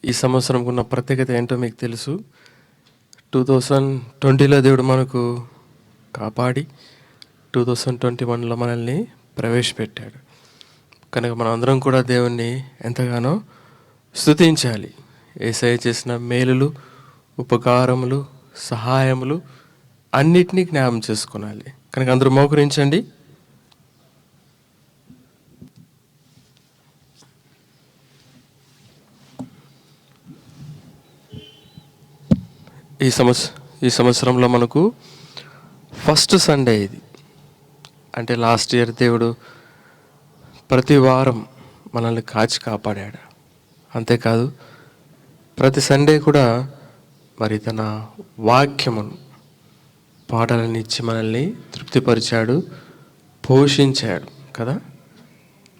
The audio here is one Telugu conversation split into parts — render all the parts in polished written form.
ఈ సంవత్సరం ఉన్న ప్రత్యేకత ఏంటో మీకు తెలుసు. 2020లో దేవుడు మనకు కాపాడి 2021లో మనల్ని ప్రవేశపెట్టాడు. కనుక మనం అందరం కూడా దేవుణ్ణి ఎంతగానో స్తుతించాలి. యేసయ్య చేసిన మేలులు, ఉపకారములు, సహాయములు అన్నిటినీ జ్ఞాపకం చేసుకోవాలి. కనుక అందరూ మోకరించండి. ఈ సంవత్సరంలో మనకు ఫస్ట్ సండే ఇది. అంటే లాస్ట్ ఇయర్ దేవుడు ప్రతి వారం మనల్ని కాచి కాపాడాడు. అంతేకాదు ప్రతి సండే కూడా మరి తన వాక్యమును పాటలను ఇచ్చి మనల్ని తృప్తిపరిచాడు, పోషించాడు కదా.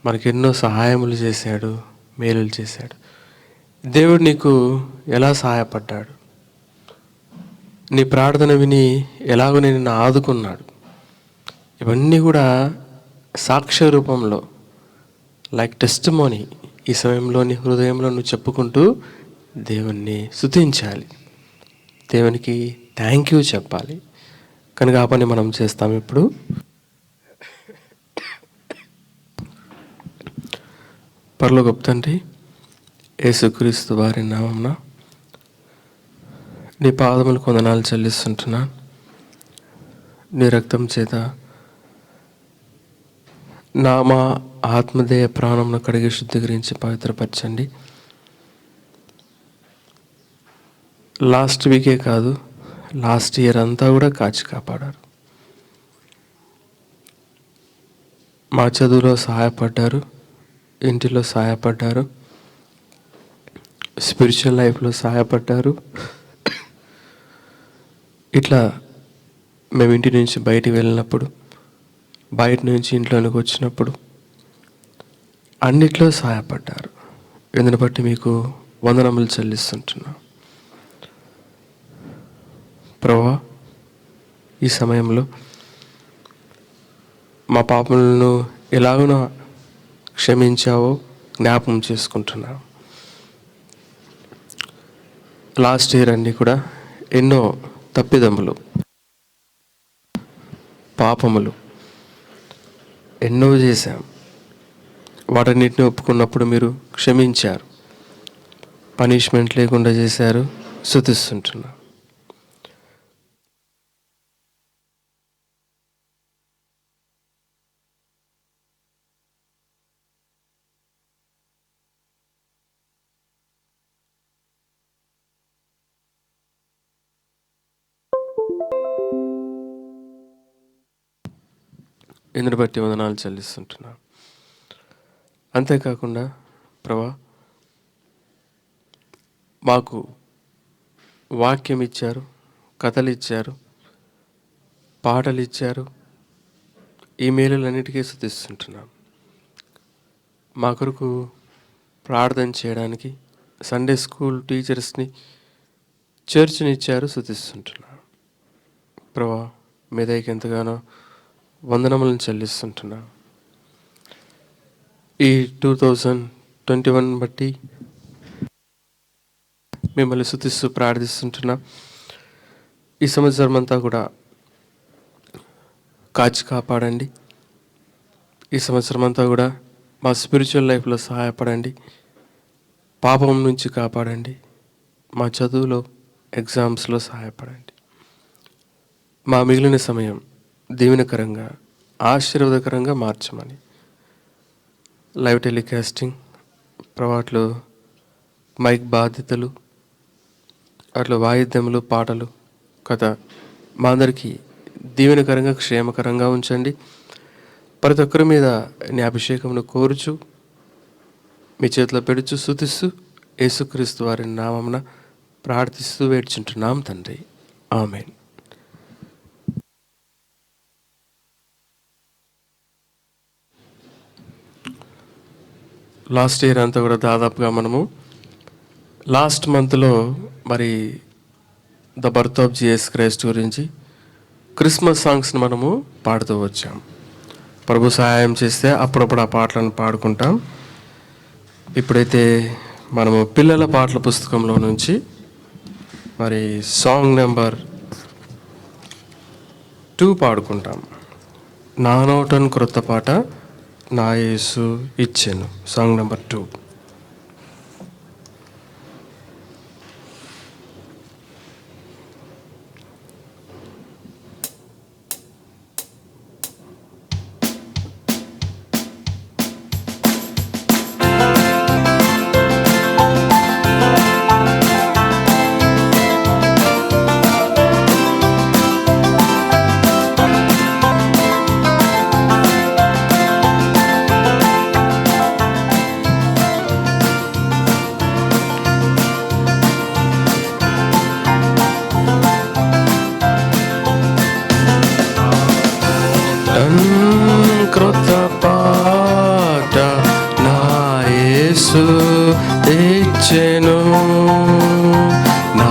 మనకి ఎన్నో సహాయములు చేశాడు, మేలులు చేశాడు. దేవుడు నీకు ఎలా సహాయపడ్డాడు? నీ ప్రార్థన విని ఎలాగో నిన్ను ఆదుకున్నాడు. ఇవన్నీ కూడా సాక్ష్య రూపంలో లైక్ టెస్టిమోనీ ఈ సమయంలో నీ హృదయంలో నువ్వు చెప్పుకుంటూ దేవుణ్ణి స్తుతించాలి, దేవునికి థ్యాంక్ యూ చెప్పాలి. కనుక ఆ పని మనం చేస్తాం ఇప్పుడు. పరలోకపు తండ్రి, యేసుక్రీస్తు వారి నామమున నీ పాదములకు వందనాలు చెల్లిస్తుంటున్నాను. నీ రక్తం చేత మా ఆత్మదేయ ప్రాణంను కడిగి శుద్ధీకరించి పవిత్రపరచండి. లాస్ట్ వీకే కాదు, లాస్ట్ ఇయర్ అంతా కూడా కాచి కాపాడారు. మా చదువులో సహాయపడ్డారు, ఇంటిలో సహాయపడ్డారు, స్పిరిచువల్ లైఫ్లో సహాయపడ్డారు. ఇట్లా మేము ఇంటి నుంచి బయటికి వెళ్ళినప్పుడు, బయట నుంచి ఇంట్లోనికి వచ్చినప్పుడు అన్నిట్లో సహాయపడ్డారు. ఇందుని బట్టి మీకు వందనములు చెల్లిస్తుంటున్నాం. ప్రభువా, ఈ సమయంలో మా పాపములను ఎలాగనో క్షమించావో జ్ఞాపకం చేసుకుంటున్నాం. లాస్ట్ ఇయర్ అన్నీ కూడా ఎన్నో తప్పిదములు, పాపములు ఎన్నో చేశాం. వాటన్నిటిని ఒప్పుకున్నప్పుడు మీరు క్షమించారు, పనిష్మెంట్ లేకుండా చేశారు. స్తుతిస్తుంటున్నా. ఇందుని బట్టి వందనాలు చెల్లిస్తుంటున్నాను. అంతేకాకుండా ప్రభా, మాకు వాక్యం ఇచ్చారు, కథలు ఇచ్చారు, పాటలు ఇచ్చారు. ఈ మేలులన్నిటికీ స్తుతిస్తుంటున్నాం. మా కొరకు ప్రార్థన చేయడానికి సండే స్కూల్ టీచర్స్ని, చర్చ్ని ఇచ్చారు. స్తుతిస్తుంటున్నాం. ప్రభా, మీ దయకి ఎంతగానో వందనములను చెల్లిస్తుంటున్నా. ఈ 2021 బట్టి మిమ్మల్ని స్తుతిస్తూ ప్రార్థిస్తుంటున్నా. ఈ సంవత్సరం అంతా కూడా కాచి కాపాడండి. ఈ సంవత్సరం అంతా కూడా మా స్పిరిచువల్ లైఫ్లో సహాయపడండి, పాపం నుంచి కాపాడండి, మా చదువులో ఎగ్జామ్స్లో సహాయపడండి. మా మిగిలిన సమయం దీవెనకరంగా, ఆశీర్వాదకరంగా మార్చమని. లైవ్ టెలికాస్టింగ్ ప్రవాట్లో మైక్ బాధ్యతలు, అట్లా వాయిద్యములు, పాటలు, కథ మా అందరికీ దీవెనకరంగా, క్షేమకరంగా ఉంచండి. ప్రతి ఒక్కరి మీద నీ అభిషేకమును కోరుచు, మీ చేతిలో పెడుచు, స్తుతిస్తూ యేసుక్రీస్తు వారి నామమున ప్రార్థిస్తూ వేడుచుంటున్నాం తండ్రి. ఆమేన్. లాస్ట్ ఇయర్ అంతా కూడా దాదాపుగా మనము లాస్ట్ మంత్లో మరి the birth of Jesus Christ గురించి క్రిస్మస్ సాంగ్స్ని మనము పాడుతూ వచ్చాం. ప్రభు సహాయం చేస్తే అప్పుడప్పుడు ఆ పాటలను పాడుకుంటాం. ఇప్పుడైతే మనము పిల్లల పాటల పుస్తకంలో నుంచి మరి సాంగ్ నెంబర్ 2 పాడుకుంటాం. నా నోటన్ క్రొత్త పాట నా యేసు ఇచ్చెను. Song number 2. క్రొత్త పాట నా యేసు ఇచ్చెను. నా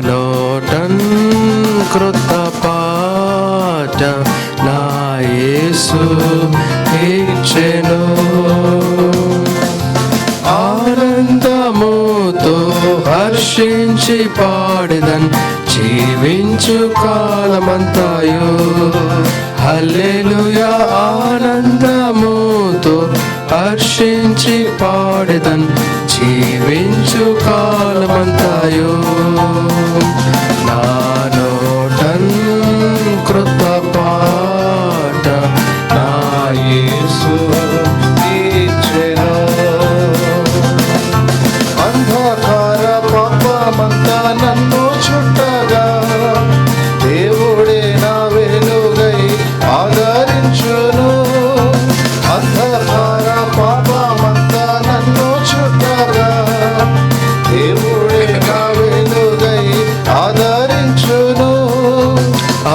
నోటన్ క్రొత్త పాట నా యేసు ఇచ్చెను. ఆనందముతో హర్షించి పాడెదన్ జీవించు కాలమంతాయు. హల్లెలూయా. ఆనందముతో హర్షించి పాడెదన్ జీవించు కాలమంతాయు. నా నోటన్ క్రొత్త పాట నా యేసు ఇచ్చెను. అంధకార పాపమంతా నన్ను చుట్టగా దేవుడే నా వెలుగై ఆదరించును. అంధకార పాపమంతా నన్ను చుట్టగా దేవుడే నా వెలుగై ఆదరించును.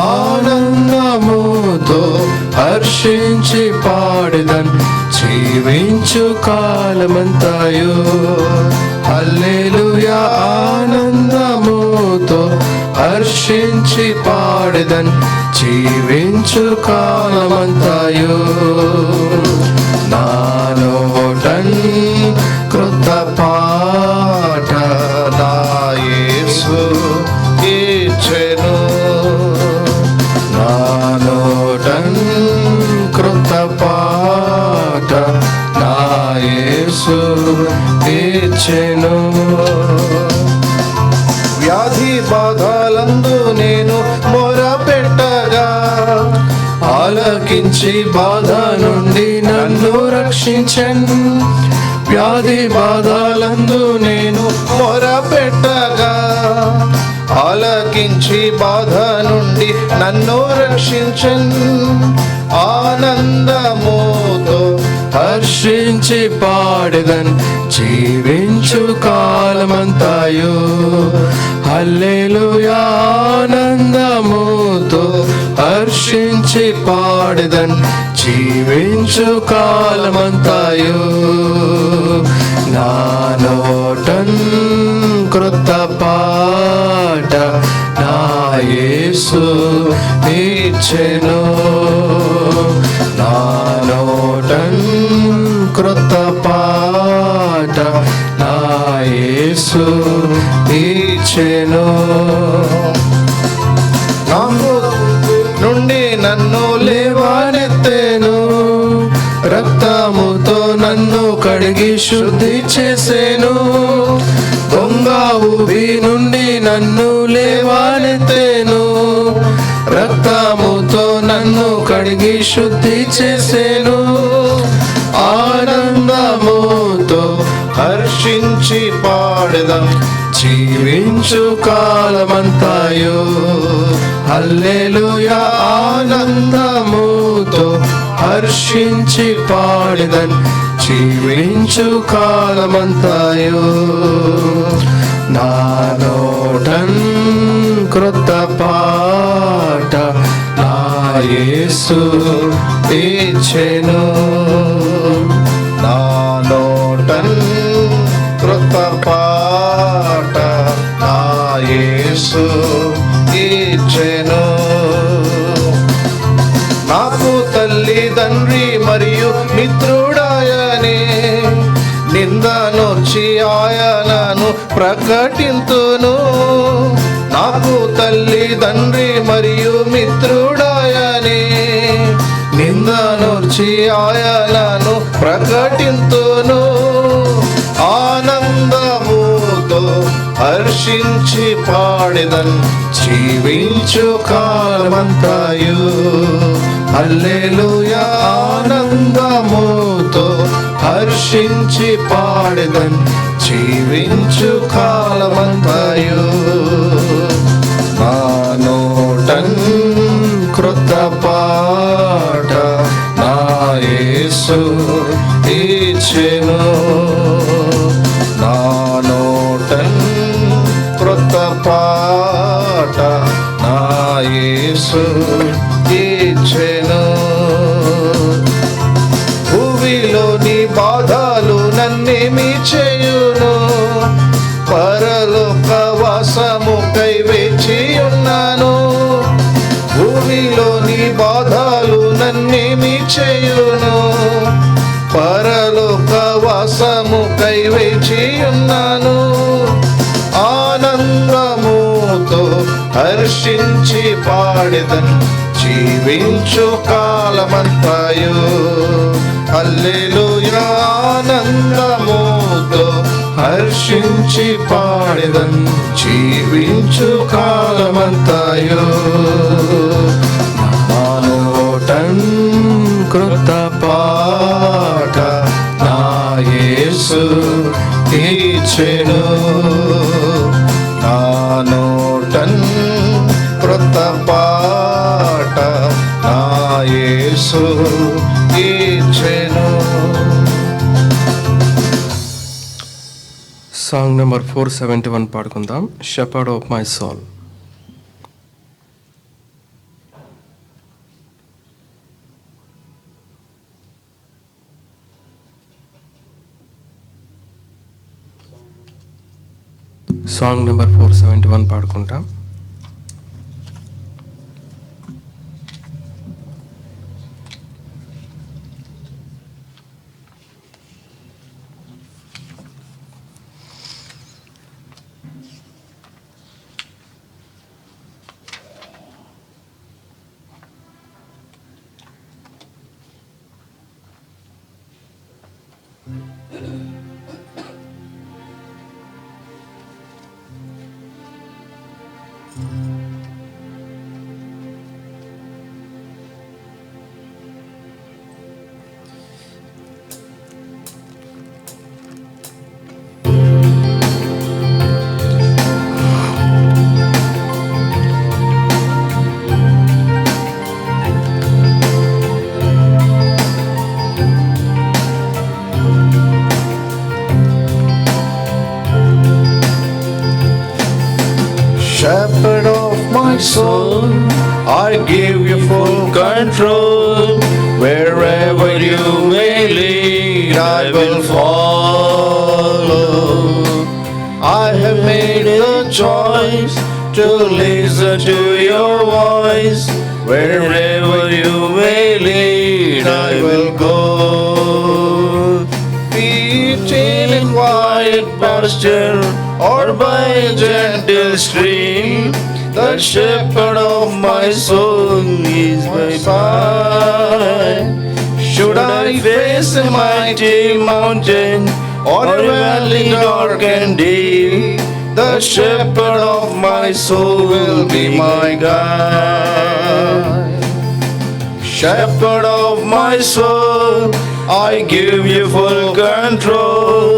ఆనందముతో హర్షించి పాడెదన్ జీవించు కాలమంతాయు. హల్లెలూయా. ఆనందముతో హర్షించి పాడెదన్ జీవించు కాలమంతాయు. నా నోటన్ క్రొత్త పాట నా యేసు ఇచ్చెను. నా నోటన్ క్రొత్త పాట నా యేసు ఇచ్చెను. వ్యాధి బాధలందు నేను మొరపెట్టగా ఆలకించి బాధ నుండి నన్ను రక్షించెను. వ్యాధి బాధలందు నేను మొరపెట్టగా ఆలకించి బాధ నుండి నన్ను రక్షించెను. ఆనందముతో హర్షించి పాడెదన్ జీవించు కాలమంతాయు. హల్లెలూయా. ఆనందముతో హర్షించి పాడెదన్ జీవించు కాలమంతాయు. నా నోటన్ క్రొత్త పాట నా యేసు ఇచ్చెను. నా నోటన్ క్రొత్త పాట నా యేసు ఇచ్చెను. నాకు నుండి నన్ను లేవనెత్తెను. రక్తముతో నన్ను కడిగి శుద్ధి చేసెను. దొంగ ఊబి నుండి నన్ను లేవనెత్తెను. రక్తముతో నన్ను కడిగి శుద్ధి చేసెను. ఆనందముతో హర్షించి పాడెదం జీవించు కాలమంతాయు. హల్లెలూయా. ఆనందముతో హర్షించి పాడెదన్ జీవించు కాలమంతాయు. నా నోటన్ క్రొత్త పాట నా యేసు ఇచ్చెను. నా నోటన్ క్రొత్త పాట నా యేసు ఇచ్చెను. నాకు తల్లి తండ్రి మరియు మిత్రుడాయనే నిందనొచ్చి ఆయన ప్రకటింతును. నాకు తల్లి తండ్రి మరియు మిత్రుడాయనే, నిందనూర్చి ఆయనను ప్రకటింతును. ఆనందముతో హర్షించి పాడెదన్ జీవించు కాలమంతయు. హల్లెలూయా. ఆనందముతో హర్షించి పాడెదన్ జీవించు కాలమంతయు. నా నోటన్ కృత పాట నా యేసు ఇచ్చెను. నా నోటన్ కృత పాట నా యేసు ఇచ్చెను. భూమిలోని బాధలు నన్నేమి చేయును, పరలోక వాసముకై వేచి ఉన్నాను. భూమిలోని బాధలు నన్నేమి చేయును, పరలోక వాసముకై వేచి ఉన్నాను. ఆనందముతో హర్షించి పాడెదన్ జీవించు కాలమంతయు. హల్లెలూయా. ఆనందముతో హర్షించి పాడెదన్ జీవించు కాలమంతయు. నా నోటన్ కృత పాట నా యేసు ఇచ్చెను. నా నోటన్ కృత పాట నా యేసు ఇచ్చెను. సాంగ్ నెంబర్ 471 పాడుకుందాం. Shepherd of my soul. Song number 471 పాడుకుంటాం. Shepherd of my soul, I give you full control. Wherever you may lead, I will follow. I have made the choice to listen to your voice. Wherever you may lead, I will go. Be it in quiet pasture or by a gentle stream, the shepherd of my soul is my side. Should I face a mighty mountain or a valley dark and deep, the shepherd of my soul will be my guide. Shepherd of my soul, I give you full control.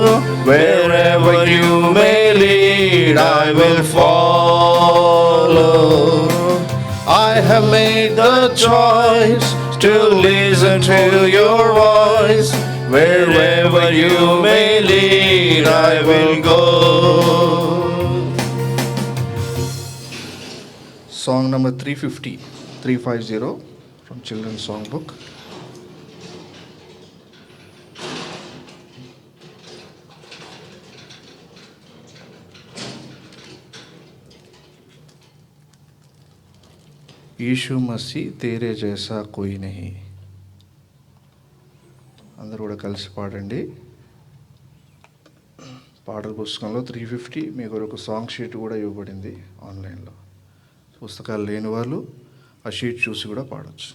Wherever you may lead, I will follow. I have made the choice to listen to your voice. Wherever you may lead, I will go. Song number 350 from Children's Songbook. यीशु मसीह तेरे जैसा कोई नहीं. అందరూ కూడా కలిసి పాడండి. పాటల పుస్తకంలో 350 మీ కొరకు సాంగ్ షీట్ కూడా ఇవ్వబడింది ఆన్లైన్లో. పుస్తకాలు లేని వాళ్ళు ఆ షీట్ చూసి కూడా పాడొచ్చు.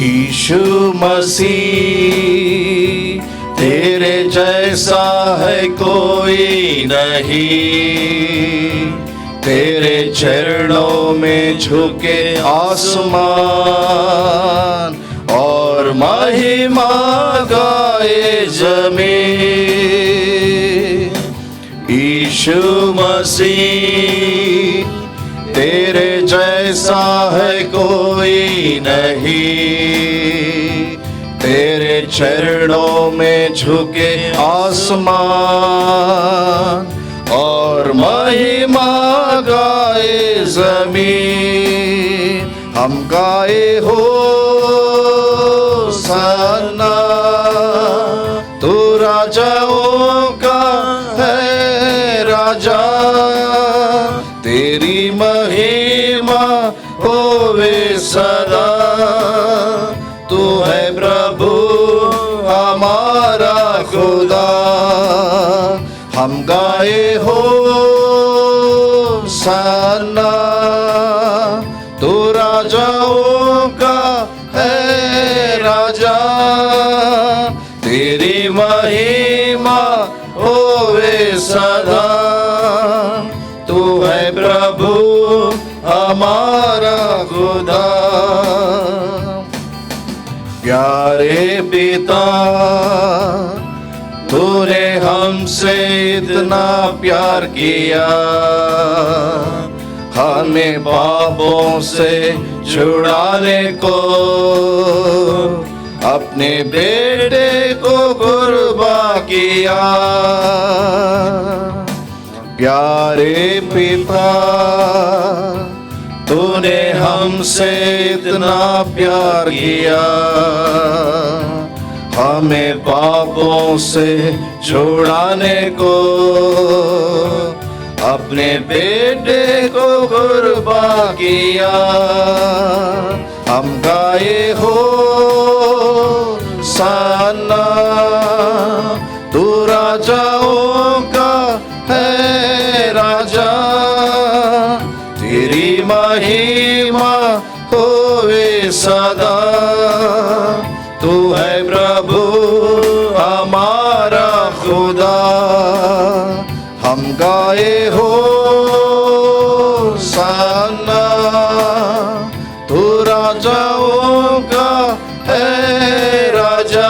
यीशु मसीह तेरे जैसा है कोई नहीं, तेरे चरणों में झुके आसमान और महिमा गाए ज़मीन. यीशु मसीह तेरे जैसा है कोई नहीं, तेरे चरणों में झुके आसमान और महिमा गाए ज़मीन. हम गाए हो सन्ना, तू राजाओं का है राजा, तेरी महिमा होवे सदा. तू है प्रभु हमारा खुदा. हम गाए हो सन्ना, तू राजाओं का है राजा, तेरी महिमा होवे सदा. तू है प्रभु हमारा खुदा. प्यारे पिता, तूने हमसे इतना प्यार किया, हमें पापों से छुड़ाने को अपने बेटे को कुर्बान किया. प्यारे पिता, तूने हमसे इतना प्यार किया, हमें पापों से छुड़ाने को अपने बेटे को कुर्बान किया. हम गाए हो सन्ना, तू राजाओं का है राजा, तेरी महिमा होवे सदा. तू है प्रभु हमारा खुदा. हम गाए हो सन्ना, तू राजाओं का है राजा,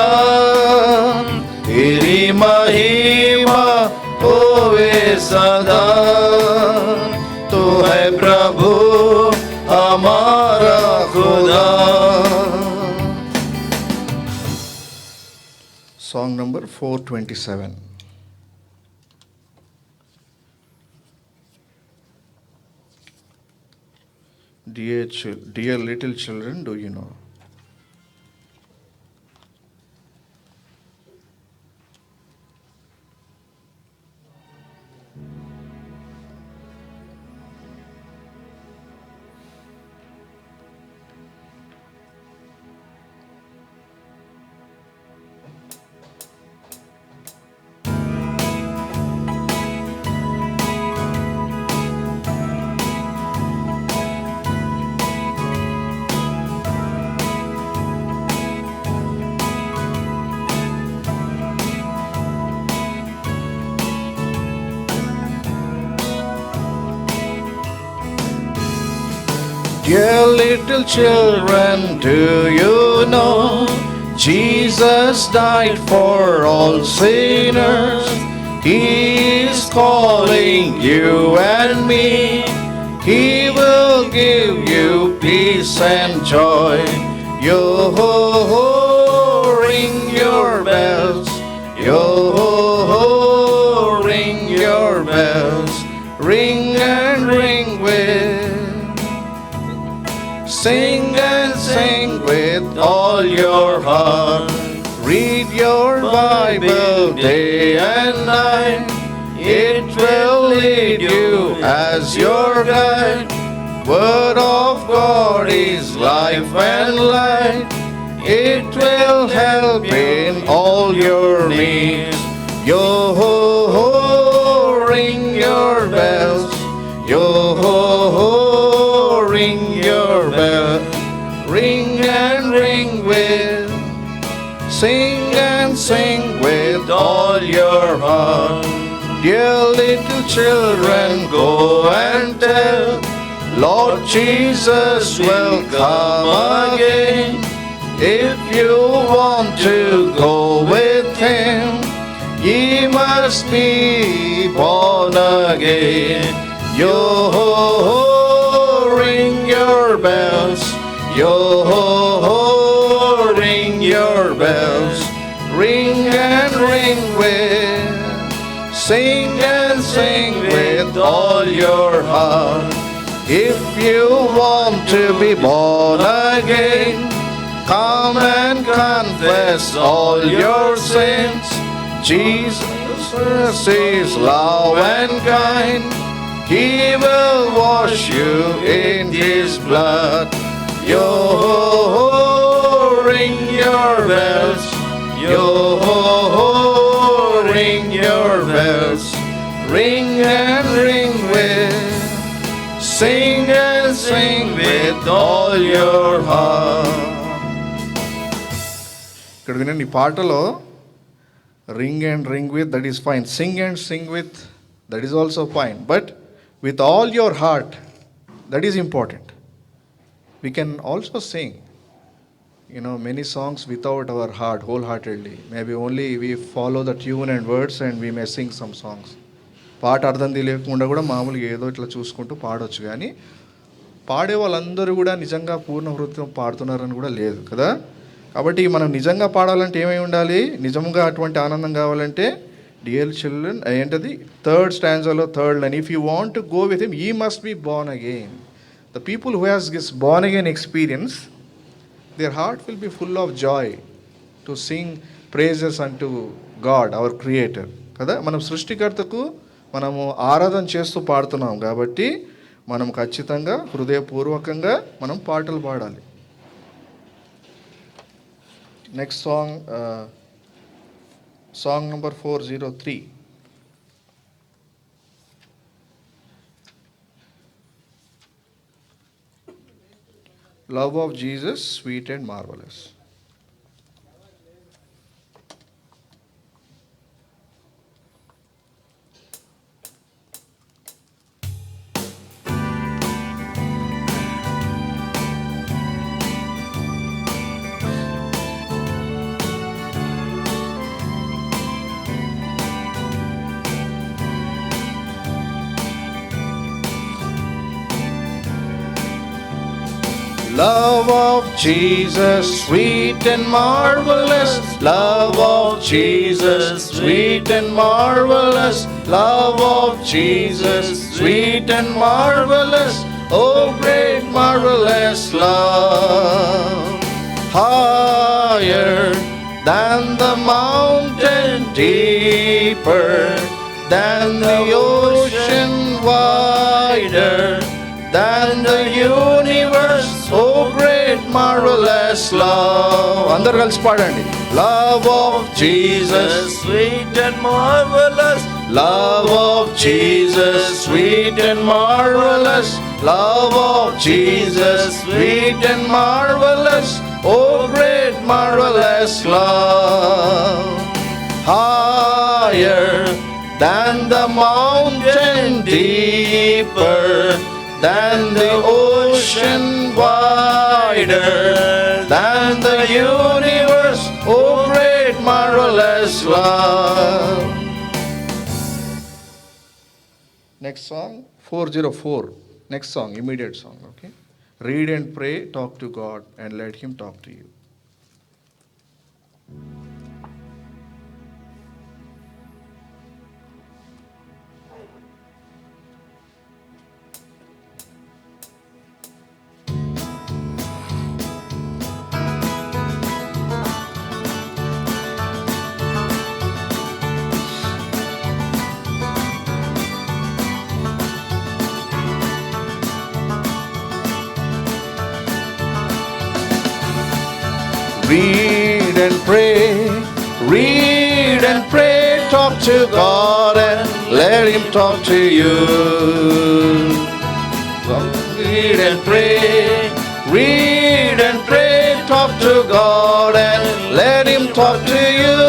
तेरी महिमा होवे सदा. तू है प्रभु हमारा खुदा. Song number 427. Dear little children, do you know? Dear little children, do you know Jesus died for all sinners? He is calling you and me. He will give you peace and joy. Yo, ring your bells. Yo, ring your bells. Ring and ring with. Sing and sing with all your heart. Read your Bible day and night. It will lead you as your guide. Word of God is life and light. It will help in all your needs. Yo, ring your bells. Yo, ring your bells. Ring and ring with. Sing and sing with all your heart. Dear little children, go and tell, Lord Jesus will come again. If you want to go with Him, ye must be born again. Yo, ring your bells. Yo, ring your bells. Ring and ring with. Sing and sing with all your heart. If you want to be born again, come and confess all your sins. Jesus is love and kind. He will wash you in His blood. Yo, ring your bells. Yo, ring your bells. Ring and ring with. Sing and sing with all your heart. ఇక్కడ వినండి, ఈ పాటలో ring and ring with, that is fine. Singh and sing with, that is also fine. But with all your heart, that is important. We can also sing, many songs without our heart, wholeheartedly. Maybe only we follow the tune and words and we may sing some songs. పాట అర్థం తెలియకుండా కూడా మామూలుగా ఏదో ఇట్లా చూసుకుంటూ పాడవచ్చు, కానీ పాడే వాళ్ళందరూ కూడా నిజంగా పూర్ణ హృదయం పాడుతున్నారని కూడా లేదు కదా. కాబట్టి మనం నిజంగా పాడాలంటే ఏమై ఉండాలి? నిజంగా అటువంటి ఆనందం కావాలంటే, డియర్ చిల్డ్రన్, ఏంటది? థర్డ్ స్టాంజాలో third line, if you want to go with him, ye must be born again. The people who has this born again experience, their heart will be full of joy to sing praises unto God, our Creator. కదా, మనం సృష్టికర్తకు మనము ఆరాధన చేస్తూ పాడుతున్నాం కాబట్టి మనం ఖచ్చితంగా హృదయపూర్వకంగా మనం పాటలు పాడాలి. Next song number 403. Love of Jesus, sweet and marvelous. Love of Jesus, sweet and marvelous. Love of Jesus, sweet and marvelous. Love of Jesus, sweet and marvelous. Oh, great marvelous love. Higher than the mountain, deeper than the ocean, wider than the universe. Oh, great marvelous love. అందరూ కలిసి పాడండి. Love of Jesus, sweet and marvelous. Love of Jesus, sweet and marvelous. Love of Jesus, sweet and marvelous. Oh, great marvelous love. Higher than the mountain, deeper than the ocean, wider than the universe. Oh, great marvelous love. Next song, 404. Next song, immediate song, okay? Read and pray, talk to God, and let Him talk to you. Read and pray, talk to God and let Him talk to you. Read and pray, talk to God and let Him talk to you.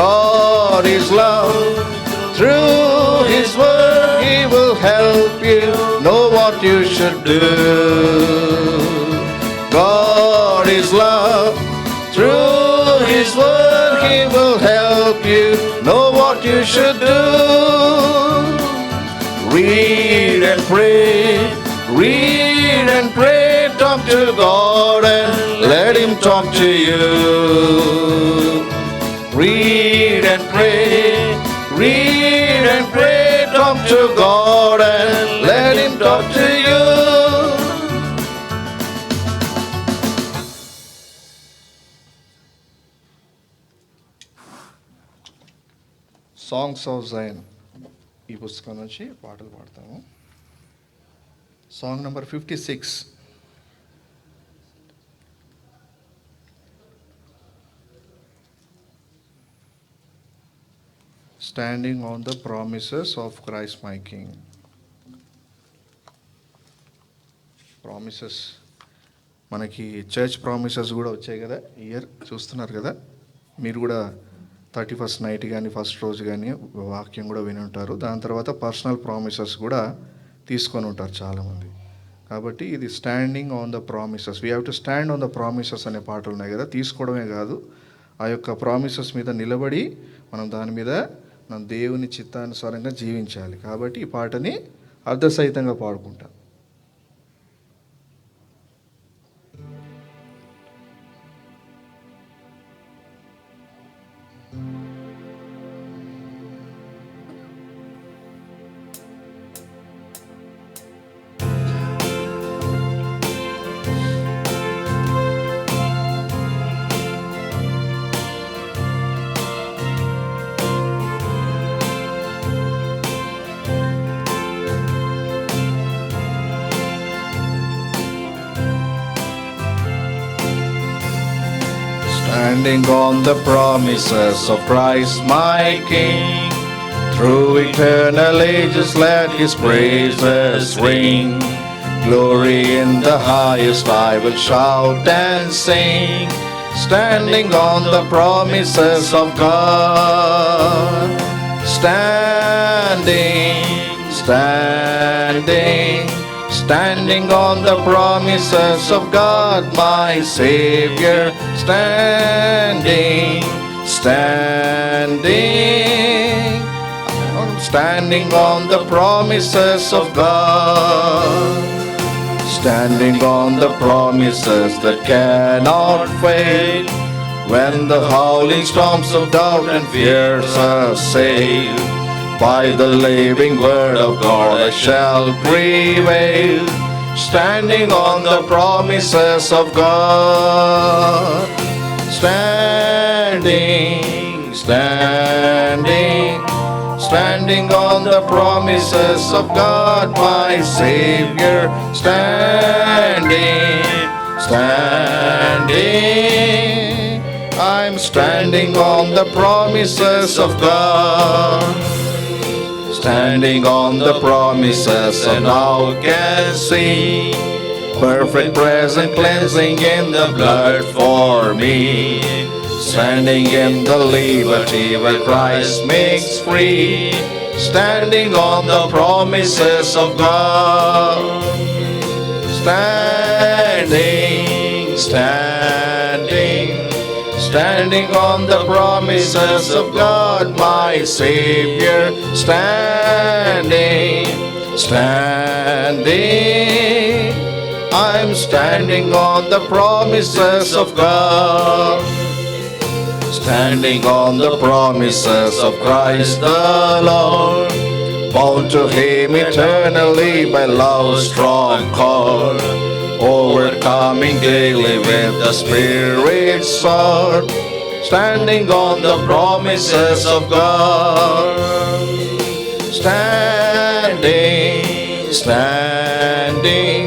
God is love, through His word He will help you know what you should do. God is love, through His word He will help you know what you should do. Read and pray, talk to God and let Him talk to you. Read and pray, talk to God and let Him talk to you. Songs of Zion ఈ పుస్తకం నుంచి పాటలు పాడతాము. Song number 56. Standing on the promises of Christ my king. Promises మనకి చర్చ్ ప్రామిసెస్ కూడా వచ్చాయి కదా, ఇయర్ చూస్తున్నారు కదా. మీరు కూడా 31st నైట్ కానీ ఫస్ట్ రోజు కానీ వాక్యం కూడా విని ఉంటారు. దాని తర్వాత పర్సనల్ ప్రామిసెస్ కూడా తీసుకొని ఉంటారు చాలామంది. కాబట్టి ఇది standing on the promises, we have to stand on the promises అనే పాటలు ఉన్నాయి కదా. తీసుకోవడమే కాదు, ఆ యొక్క ప్రామిసెస్ మీద నిలబడి మనం దాని మీద మనం దేవుని చిత్తానుసారంగా జీవించాలి. కాబట్టి ఈ పాటని అర్ధసహితంగా పాడుకుంటాం. Standing on the promises of Christ my King, through eternal ages let His praises ring. Glory in the highest I will shout and sing, standing on the promises of God. Standing on the promises of God, my Savior. Standing on the promises of God. Standing on the promises that cannot fail. When the howling storms of doubt and fears assail, by the living word of God I shall prevail. Standing on the promises of God. Standing on the promises of God, my Savior. I'm standing on the promises of God. Standing on the promises and now can see perfect present cleansing in the blood for me. Standing in the liberty where Christ makes free. Standing on the promises of God. standing on the promises of God, my Savior. Standing, standing. I'm standing on the promises of God. Standing on the promises of Christ the Lord. Bound to Him eternally by love's strong cord. Overcoming daily with the Spirit's sword. Standing on the promises of God. Standing, standing.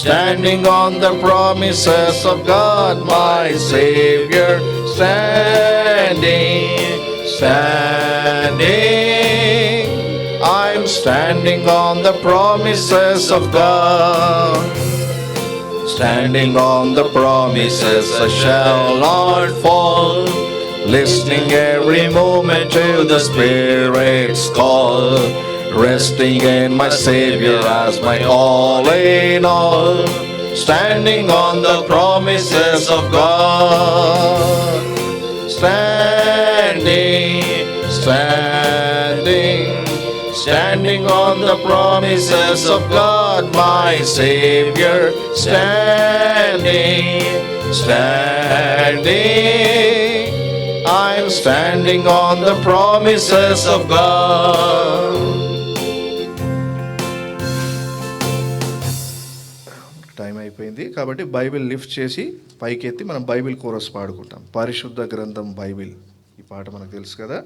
Standing on the promises of God, my Savior. Standing, standing. I'm standing on the promises of God. Standing on the promises, I shall not fall. Listening every moment to the Spirit's call. Resting in my Savior as my all in all. Standing on the promises of God. Standing, standing. Standing on the promises of God, my Savior. Standing, standing. I'm standing on the promises of God. Time అయిపోయింది కాబట్టి బైబిల్ లిఫ్ట్ చేసి పైకెత్తి మనం బైబిల్ కోరస్ పాడుకుంటాం. పరిశుద్ధ గ్రంథం బైబిల్, ఈ పాట మనకు తెలుసు కదా.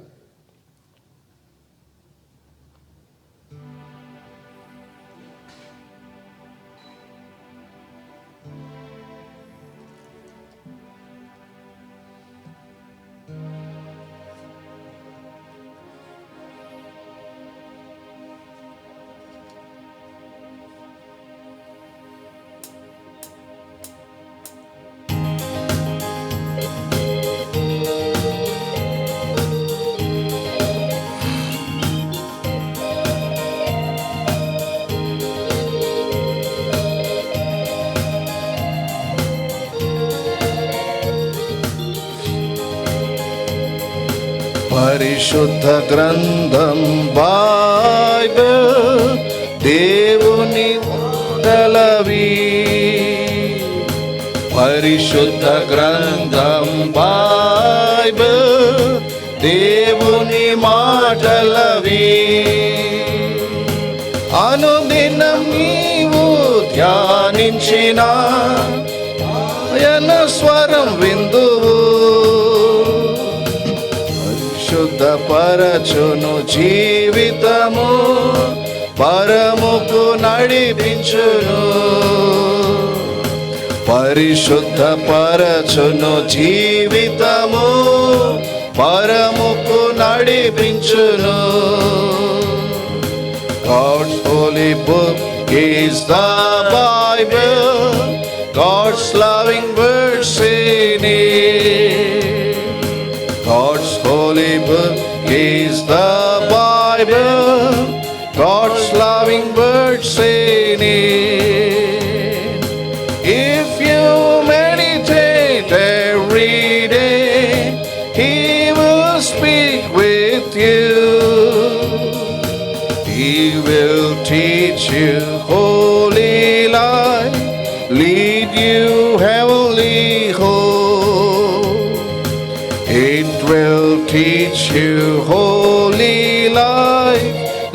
పరిశుద్ధ గ్రంథం బైబిల్ దేవుని మాటలవి. పరిశుద్ధ గ్రంథం బైబిల్ దేవుని మాటలవి. అనుదినం నీవు ధ్యానించిన ఆయన స్వరం విందువు. శుద్ధపరచును జీవితము, పరముకు నడిపించును. పరిశుద్ధపరచును జీవితము, పరముకు నడిపించును. God's holy book is the Bible, God's loving words in it. God's holy book is the Bible, God's loving words in it. If you meditate every day, He will speak with you. He will teach you holy life, lead you heavenly home. It will teach you holy life,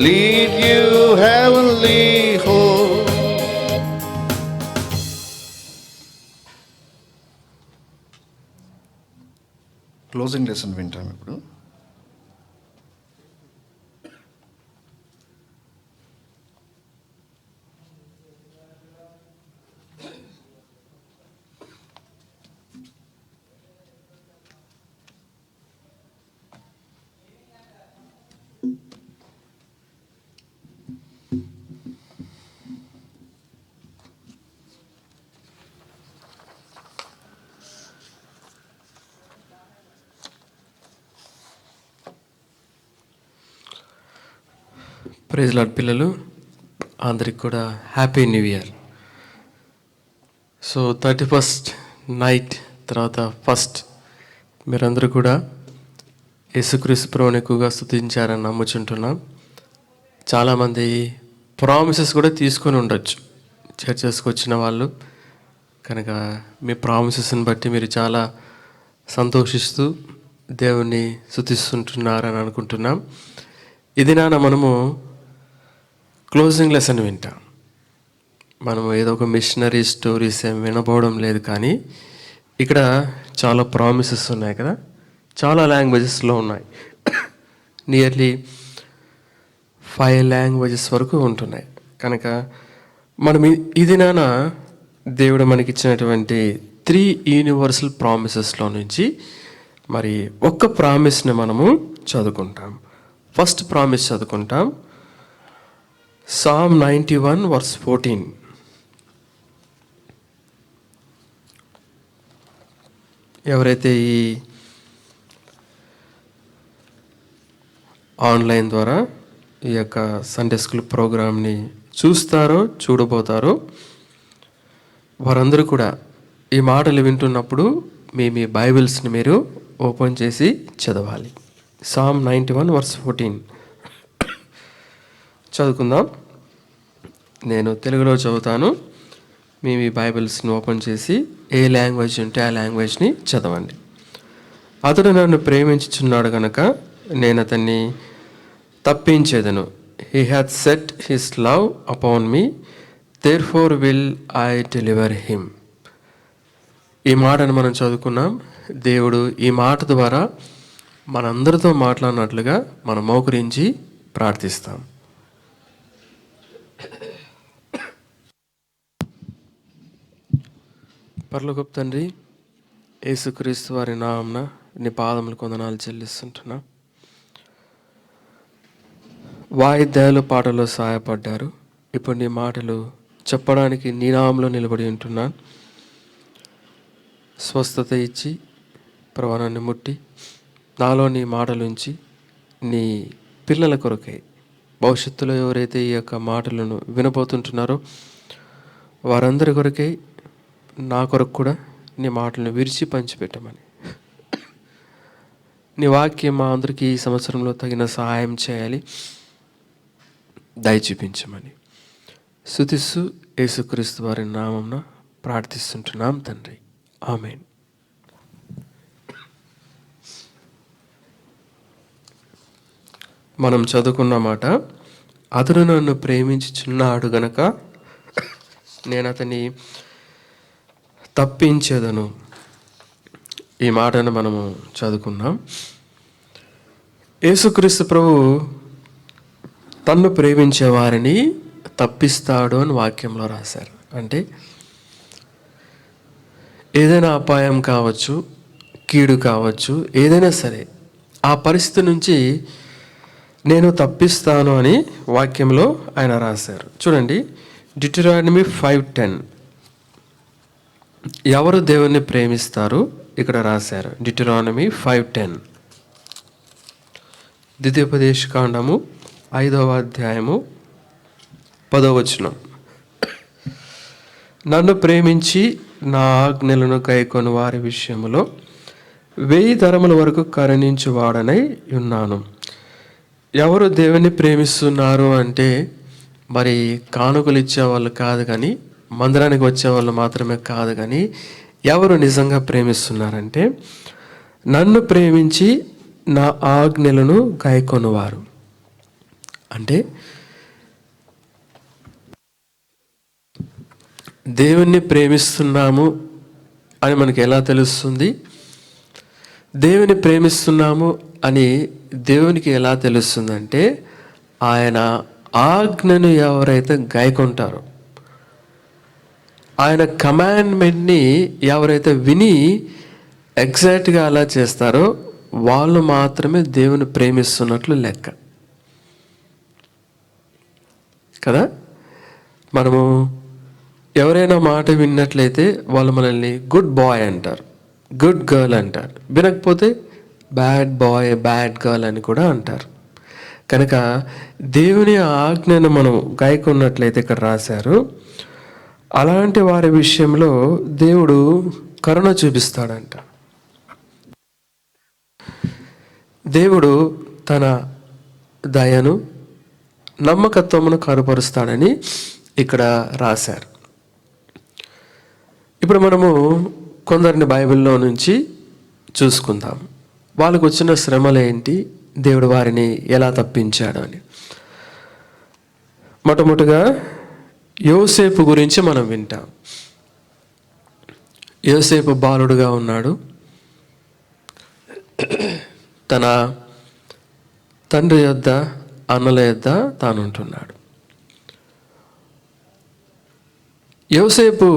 lead you heavenly home. Closing lesson వింటాం ఇప్పుడు. ప్రైజ్ లార్డ్ పిల్లలు అందరికి కూడా happy new year. So 31st night తర్వాత ఫస్ట్ మీరందరూ కూడా యేసుక్రీస్తు ప్రభువుని ఎక్కువగా స్తుతించారని నమ్ముచుంటున్నాం. చాలామంది ప్రామిసెస్ కూడా తీసుకొని ఉండొచ్చు చర్చెస్కి వచ్చిన వాళ్ళు. కనుక మీ ప్రామిసెస్ని బట్టి మీరు చాలా సంతోషిస్తూ దేవుణ్ణి స్తుతిస్తుంటున్నారని అనుకుంటున్నాం. ఇది మనము క్లోజింగ్ లెసన్ వింటాం. మనము ఏదో ఒక మిషనరీ స్టోరీస్ ఏం వినబోవడం లేదు, కానీ ఇక్కడ చాలా ప్రామిసెస్ ఉన్నాయి కదా, చాలా లాంగ్వేజెస్లో ఉన్నాయి. నియర్లీ 5 లాంగ్వేజెస్ వరకు ఉంటున్నాయి. కనుక మనం ఇది దేవుడు మనకిచ్చినటువంటి 3 యూనివర్సల్ ప్రామిసెస్లో నుంచి మరి ఒక్క ప్రామిస్ని మనము చదువుకుంటాం. ఫస్ట్ ప్రామిస్ చదువుకుంటాం, Psalm 91 verse 14. ఎవరైతే ఈ ఆన్లైన్ ద్వారా ఈ యొక్క సండే స్కూల్ ప్రోగ్రామ్ని చూడబోతారో వారందరూ కూడా ఈ మాటలు వింటున్నప్పుడు మీ బైబిల్స్ని మీరు ఓపెన్ చేసి చదవాలి. Psalm 91 verse 14 చదువుకుందాం. నేను తెలుగులో చదువుతాను, మీ బైబిల్స్ని ఓపెన్ చేసి ఏ లాంగ్వేజ్ ఉంటే ఆ లాంగ్వేజ్ని చదవండి. అతడు నన్ను ప్రేమించుచున్నాడు గనక నేను అతన్ని తప్పించేదను. He hath set his love upon me, therefore will I deliver him. ఈ మాటను మనం చదువుకున్నాం. దేవుడు ఈ మాట ద్వారా మనందరితో మాట్లాడినట్లుగా మనం మోకరించి ప్రార్థిస్తాం. పరలోకపు తండ్రి, యేసుక్రీస్తు వారి నామమున నీ పాదములు కొందనాలు చెల్లిస్తుంటున్నా. వాయిద్యాలు పాటలో సహాయపడ్డారు. ఇప్పుడు నీ మాటలు చెప్పడానికి నీ నామంలో నిలబడి ఉంటున్నాను. స్వస్థత ఇచ్చి ప్రవణాన్ని ముట్టి నాలో నీ మాటలుంచి నీ పిల్లల కొరకై భవిష్యత్తులో ఎవరైతే ఈ యొక్క మాటలను వినబోతుంటున్నారో వారందరి కొరకై నా కొరకు కూడా నీ మాటలను విరిచి పంచిపెట్టమని, నీ వాక్యం మా అందరికీ ఈ సంవత్సరంలో తగిన సహాయం చేయాలి, దయ చూపించమని స్తుతిస్తూ యేసుక్రీస్తు వారి నామమున ప్రార్థిస్తుంటున్నాం తండ్రి, ఆమేన్. మనం చదువుకున్న మాట, అతడు నన్ను ప్రేమించుచున్నాడు గనక నేను అతన్ని తప్పించేదను. ఈ మాటను మనము చదువుకున్నాం. యేసుక్రీస్తు ప్రభు తన్ను ప్రేమించే వారిని తప్పిస్తాడు అని వాక్యంలో రాశారు. అంటే ఏదైనా అపాయం కావచ్చు, కీడు కావచ్చు, ఏదైనా సరే ఆ పరిస్థితి నుంచి నేను తప్పిస్తాను అని వాక్యంలో ఆయన రాశారు. చూడండి, డిటరానమీ 5:10. ఎవరు దేవుణ్ణి ప్రేమిస్తారు ఇక్కడ రాశారు. డిటరానమీ 5:10. ద్వితీయోపదేశకాండము 5వ అధ్యాయము 10వ వచనం. నన్ను ప్రేమించి నా ఆజ్ఞలను గైకొని వారి విషయంలో 1000 తరముల వరకు కరుణించువాడనై ఉన్నాను. ఎవరు దేవుని ప్రేమిస్తున్నారు అంటే మరి కానుకలు ఇచ్చేవాళ్ళు కాదు, కానీ మందిరానికి వచ్చేవాళ్ళు మాత్రమే కాదు, కానీ ఎవరు నిజంగా ప్రేమిస్తున్నారంటే నన్ను ప్రేమించి నా ఆజ్ఞలను గైకొనువారు. అంటే దేవుణ్ణి ప్రేమిస్తున్నాము అని మనకి ఎలా తెలుస్తుంది? దేవుని ప్రేమిస్తున్నాము అని దేవునికి ఎలా తెలుస్తుందంటే ఆయన ఆజ్ఞను ఎవరైతే గైకొంటారో, ఆయన కమాండ్మెంట్ని ఎవరైతే విని ఎగ్జాక్ట్గా అలా చేస్తారో వాళ్ళు మాత్రమే దేవుని ప్రేమిస్తున్నట్లు లెక్క కదా. మనము ఎవరైనా మాట విన్నట్లయితే వాళ్ళు మనల్ని గుడ్ బాయ్ అంటారు, గుడ్ గర్ల్ అంటారు. వినకపోతే బ్యాడ్ బాయ్, బ్యాడ్ గర్ల్ అని కూడా అంటారు. కనుక దేవుని ఆజ్ఞను మనం గాయకున్నట్లయితే ఇక్కడ రాశారు, అలాంటి వారి విషయంలో దేవుడు కరుణ చూపిస్తాడంట. దేవుడు తన దయను నమ్మకత్వమును కనపరుస్తాడని ఇక్కడ రాశారు. ఇప్పుడు మనము కొందరిని బైబిల్లో నుంచి చూసుకుందాం. వాళ్ళకు వచ్చిన శ్రమలు ఏంటి, దేవుడు వారిని ఎలా తప్పించాడు అని. మొట్టమొదటిగా యోసేపు గురించి మనం వింటాం. యోసేపు బాలుడుగా ఉన్నాడు. తన తండ్రి యొద్ద, అన్నల యొద్ద తాను ఉంటున్నాడు. యోసేపు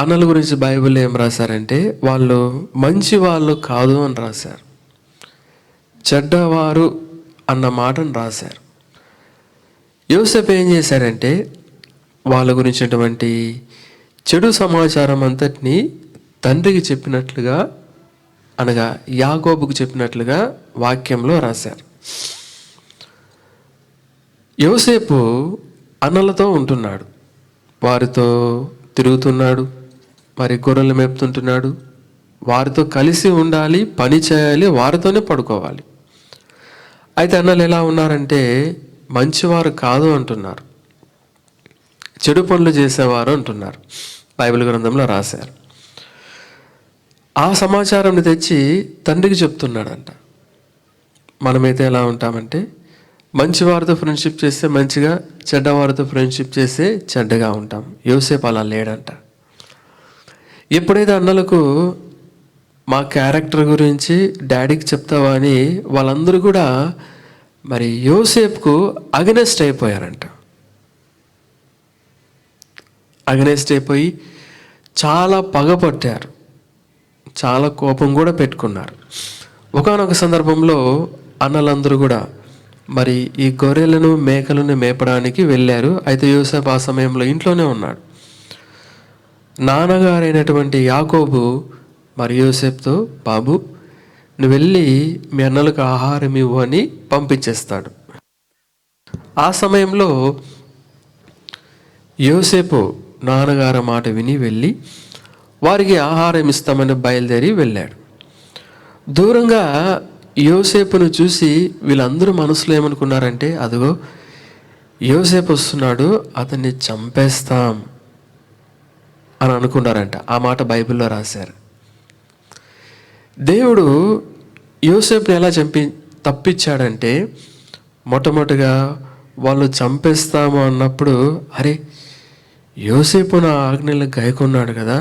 అన్నల గురించి బైబిల్లో ఏం రాశారంటే వాళ్ళు మంచి వాళ్ళు కాదు అని రాశారు. చెడ్డవారు అన్న మాటను రాశారు. యోసేపు ఏం చేశారంటే వాళ్ళ గురించినటువంటి చెడు సమాచారం అంతటినీ తండ్రికి చెప్పినట్లుగా, అనగా యాకోబుకు చెప్పినట్లుగా వాక్యంలో రాశారు. యోసేపు అన్నలతో ఉంటున్నాడు, వారితో తిరుగుతున్నాడు, మరి గొర్రెలు మేపుతుంటున్నాడు. వారితో కలిసి ఉండాలి, పని చేయాలి, వారితోనే పడుకోవాలి. అయితే అన్నలు ఎలా ఉన్నారంటే మంచివారు కాదు అంటున్నారు, చెడు పనులు చేసేవారు అంటున్నారు. బైబిల్ గ్రంథంలో రాశారు. ఆ సమాచారాన్ని తెచ్చి తండ్రికి చెప్తున్నాడంట. మనమైతే ఎలా ఉంటామంటే మంచివారితో ఫ్రెండ్షిప్ చేస్తే మంచిగా, చెడ్డవారితో ఫ్రెండ్షిప్ చేస్తే చెడ్డగా ఉంటాం. యోసేపు అలా లేడంట. ఎప్పుడైతే అన్నలకు మా క్యారెక్టర్ గురించి డాడీకి చెప్తావా అని వాళ్ళందరూ కూడా మరి యోసేపుకు అగనెస్ట్ అయిపోయారంట. అగనెస్ట్ అయిపోయి చాలా పగపట్టారు, చాలా కోపం కూడా పెట్టుకున్నారు. ఒకానొక సందర్భంలో అన్నలందరూ కూడా మరి ఈ గొర్రెలను మేకలను మేపడానికి వెళ్ళారు. అయితే యోసేపు ఆ సమయంలో ఇంట్లోనే ఉన్నాడు. నాన్నగారైనటువంటి యాకోబు మరి యోసేపుతో, బాబు నువ్వు వెళ్ళి మీ అన్నలకు ఆహారం ఇవ్వు అని పంపించేస్తాడు. ఆ సమయంలో యోసేపు నాన్నగారి మాట విని వెళ్ళి వారికి ఆహారం ఇస్తామని బయలుదేరి వెళ్ళాడు. దూరంగా యోసేపును చూసి వీళ్ళందరూ మనసులో ఏమనుకున్నారంటే అదిగో యోసేపు వస్తున్నాడు, అతన్ని చంపేస్తాం అని అనుకున్నారంట. ఆ మాట బైబిల్లో రాశారు. దేవుడు యోసేపుని ఎలా తప్పించాడంటే మొట్టమొదటిగా వాళ్ళు చంపేస్తాము అన్నప్పుడు, అరే యోసేపు నా ఆజ్ఞలకు గైకొన్నాడు కదా,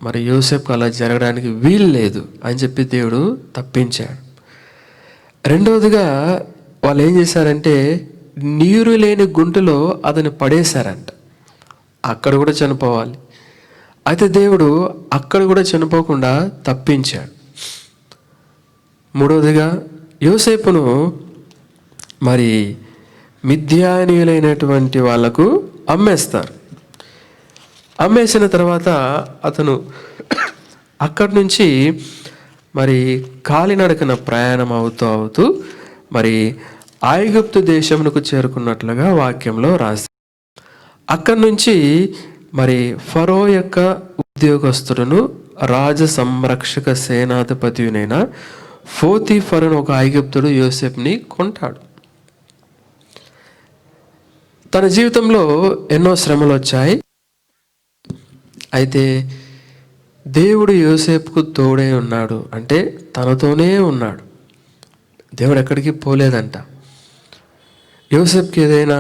మరి యోసేపుకు అలా జరగడానికి వీలు లేదు అని చెప్పి దేవుడు తప్పించాడు. రెండవదిగా వాళ్ళు ఏం చేశారంటే నీరు లేని గుంటలో అతన్ని పడేశారంట. అక్కడ కూడా చనిపోవాలి. అయితే దేవుడు అక్కడ కూడా చనిపోకుండా తప్పించాడు. మూడవదిగా యోసేపును మరి మిద్యానీయులైనటువంటి వాళ్లకు అమ్మేస్తారు. అమ్మేసిన తర్వాత అతను అక్కడి నుంచి మరి కాలినడకన ప్రయాణం అవుతూ మరి ఐగుప్తు దేశమునకు చేరుకున్నట్లుగా వాక్యంలో రాసి, అక్కడి నుంచి మరి ఫరో యొక్క ఉద్యోగస్తుడును రాజ సంరక్షక సేనాధిపతినైన పోతీఫరు ఒక ఐగుప్తుడు యోసేపుని కొంటాడు. తన జీవితంలో ఎన్నో శ్రమలు వచ్చాయి. అయితే దేవుడు యోసేపుకు తోడే ఉన్నాడు, అంటే తనతోనే ఉన్నాడు. దేవుడు ఎక్కడికి పోలేదంట. యోసేపుకి ఏదైనా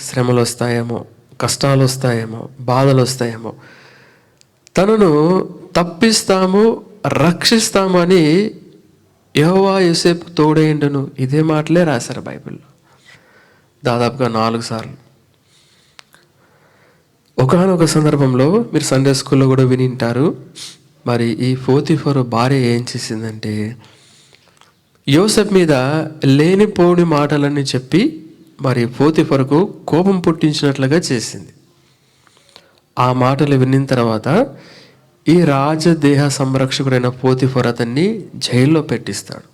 శ్రమలు వస్తాయేమో, కష్టాలు వస్తాయేమో, బాధలు వస్తాయేమో, తనను తప్పిస్తాము, రక్షిస్తాము అని యెహోవా యోసేపు తోడేండును, ఇదే మాటలే రాశారు బైబిల్లో దాదాపుగా 4 సార్లు. ఒకానొక సందర్భంలో మీరు సండే స్కూల్లో కూడా వినింటారు. మరి ఈ పోతీఫరు భార్య ఏం చేసిందంటే యోసేపు మీద లేనిపోని మాటలన్నీ చెప్పి మరి పోతీఫరుకు కోపం పుట్టించినట్లుగా చేసింది. ఆ మాటలు విన్న తర్వాత ఈ రాజదేహ సంరక్షకుడైన పోతీఫరు అతన్ని జైల్లో పెట్టిస్తాడు.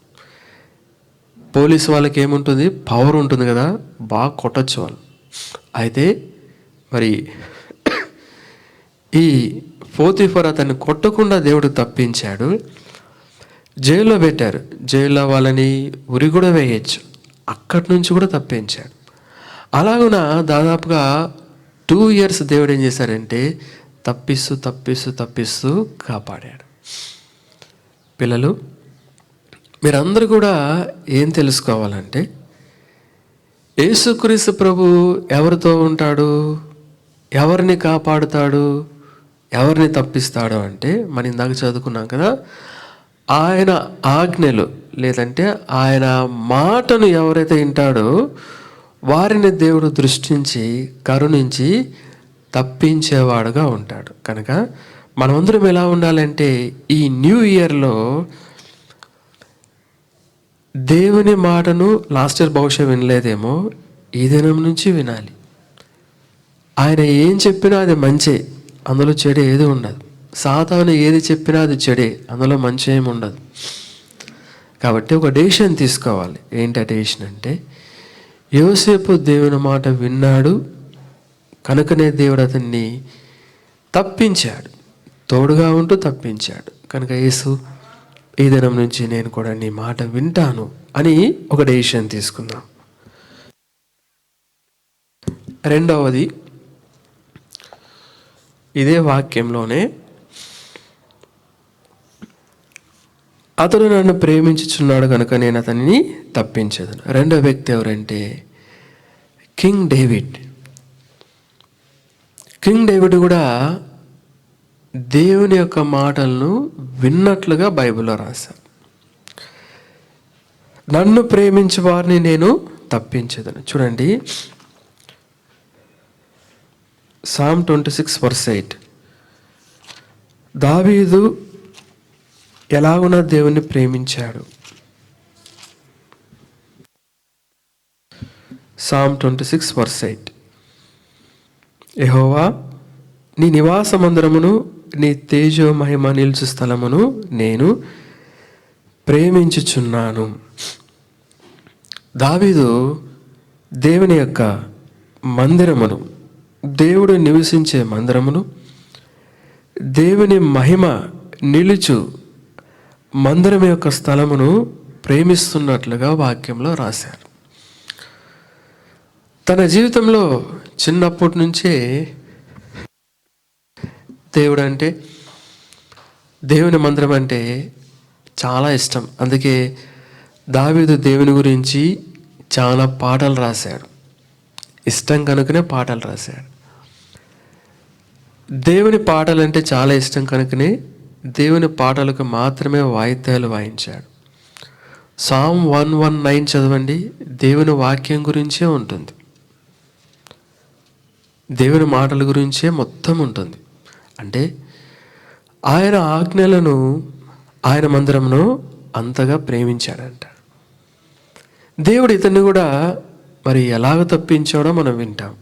పోలీసు వాళ్ళకి ఏముంటుంది, పవర్ ఉంటుంది కదా, బాగా కొట్టచ్చు వాళ్ళు. అయితే మరి ఈ పోతీఫరు అతన్ని కొట్టకుండా దేవుడు తప్పించాడు. జైల్లో పెట్టారు. జైల్లో వాళ్ళని ఉరి కూడా వేయచ్చు. అక్కడి నుంచి కూడా తప్పించాడు. అలాగున దాదాపుగా 2 years దేవుడు ఏం చేశారంటే తప్పిస్తూ కాపాడాడు. పిల్లలు, మీరందరూ కూడా ఏం తెలుసుకోవాలంటే, యేసుక్రీస్తు ప్రభు ఎవరితో ఉంటాడు, ఎవరిని కాపాడుతాడు, ఎవరిని తప్పిస్తాడు అంటే, మనం ఇందాక చదువుకున్నాం కదా, ఆయన ఆజ్ఞలు లేదంటే ఆయన మాటను ఎవరైతే వింటాడో వారిని దేవుడు దృష్టించి కరుణించి తప్పించేవాడుగా ఉంటాడు. కనుక మనమందరం ఎలా ఉండాలంటే, ఈ న్యూ ఇయర్లో దేవుని మాటను లాస్ట్ ఇయర్ బహుశా వినలేదేమో, ఈ దినం నుంచి వినాలి. ఆయన ఏం చెప్పినా అది మంచే, అందులో చెడు ఏది ఉండదు. సాతాను ఏది చెప్పినా అది చెడే, అందులో మంచి ఏమి ఉండదు. కాబట్టి ఒక డెసిషన్ తీసుకోవాలి. ఏంటి ఆ డెసిషన్ అంటే, యోసేపు దేవుని మాట విన్నాడు కనుకనే దేవుడు అతన్ని తప్పించాడు, తోడుగా ఉంటూ తప్పించాడు. కనుక యేసు, ఈ దినం నుంచి నేను కూడా నీ మాట వింటాను అని ఒక డెసిషన్ తీసుకుందాం. రెండవది, ఇదే వాక్యంలోనే అతడు నన్ను ప్రేమించుచున్నాడు కనుక నేను అతనిని తప్పించదను. రెండో వ్యక్తి ఎవరంటే కింగ్ డేవిడ్. కింగ్ డేవిడ్ కూడా దేవుని యొక్క మాటలను విన్నట్లుగా బైబిల్లో రాశారు. నన్ను ప్రేమించే వారిని నేను తప్పించదను. చూడండి, Psalm 26:8. దావీదు ఎలాగున దేవుని ప్రేమించాడు. Psalm 26:8. యెహోవా, నీ నివాస మందిరమును నీ తేజో మహిమ నిలుచు స్థలమును నేను ప్రేమించుచున్నాను. దావీదు దేవుని యొక్క మందిరమును, దేవుడు నివసించే మందిరమును, దేవుని మహిమ నిలుచు మందిరం యొక్క స్థలమును ప్రేమిస్తున్నట్లుగా వాక్యంలో రాశారు. తన జీవితంలో చిన్నప్పటి నుంచే దేవుడు అంటే, దేవుని మందిరం అంటే చాలా ఇష్టం. అందుకే దావీదు దేవుని గురించి చాలా పాటలు రాశాడు. ఇష్టం కనుకనే పాటలు రాశాడు. దేవుని పాటలు అంటే చాలా ఇష్టం కనుకనే దేవుని పాటలకు మాత్రమే వాయిద్యాలు వాయించాడు. Psalm 119 చదవండి, దేవుని వాక్యం గురించే ఉంటుంది, దేవుని మాటల గురించే మొత్తం ఉంటుంది. అంటే ఆయన ఆజ్ఞలను, ఆయన మందిరమును అంతగా ప్రేమించాడంట. దేవుడు ఇతన్ని కూడా మరి ఎలాగ తప్పించాడో మనం వింటాం.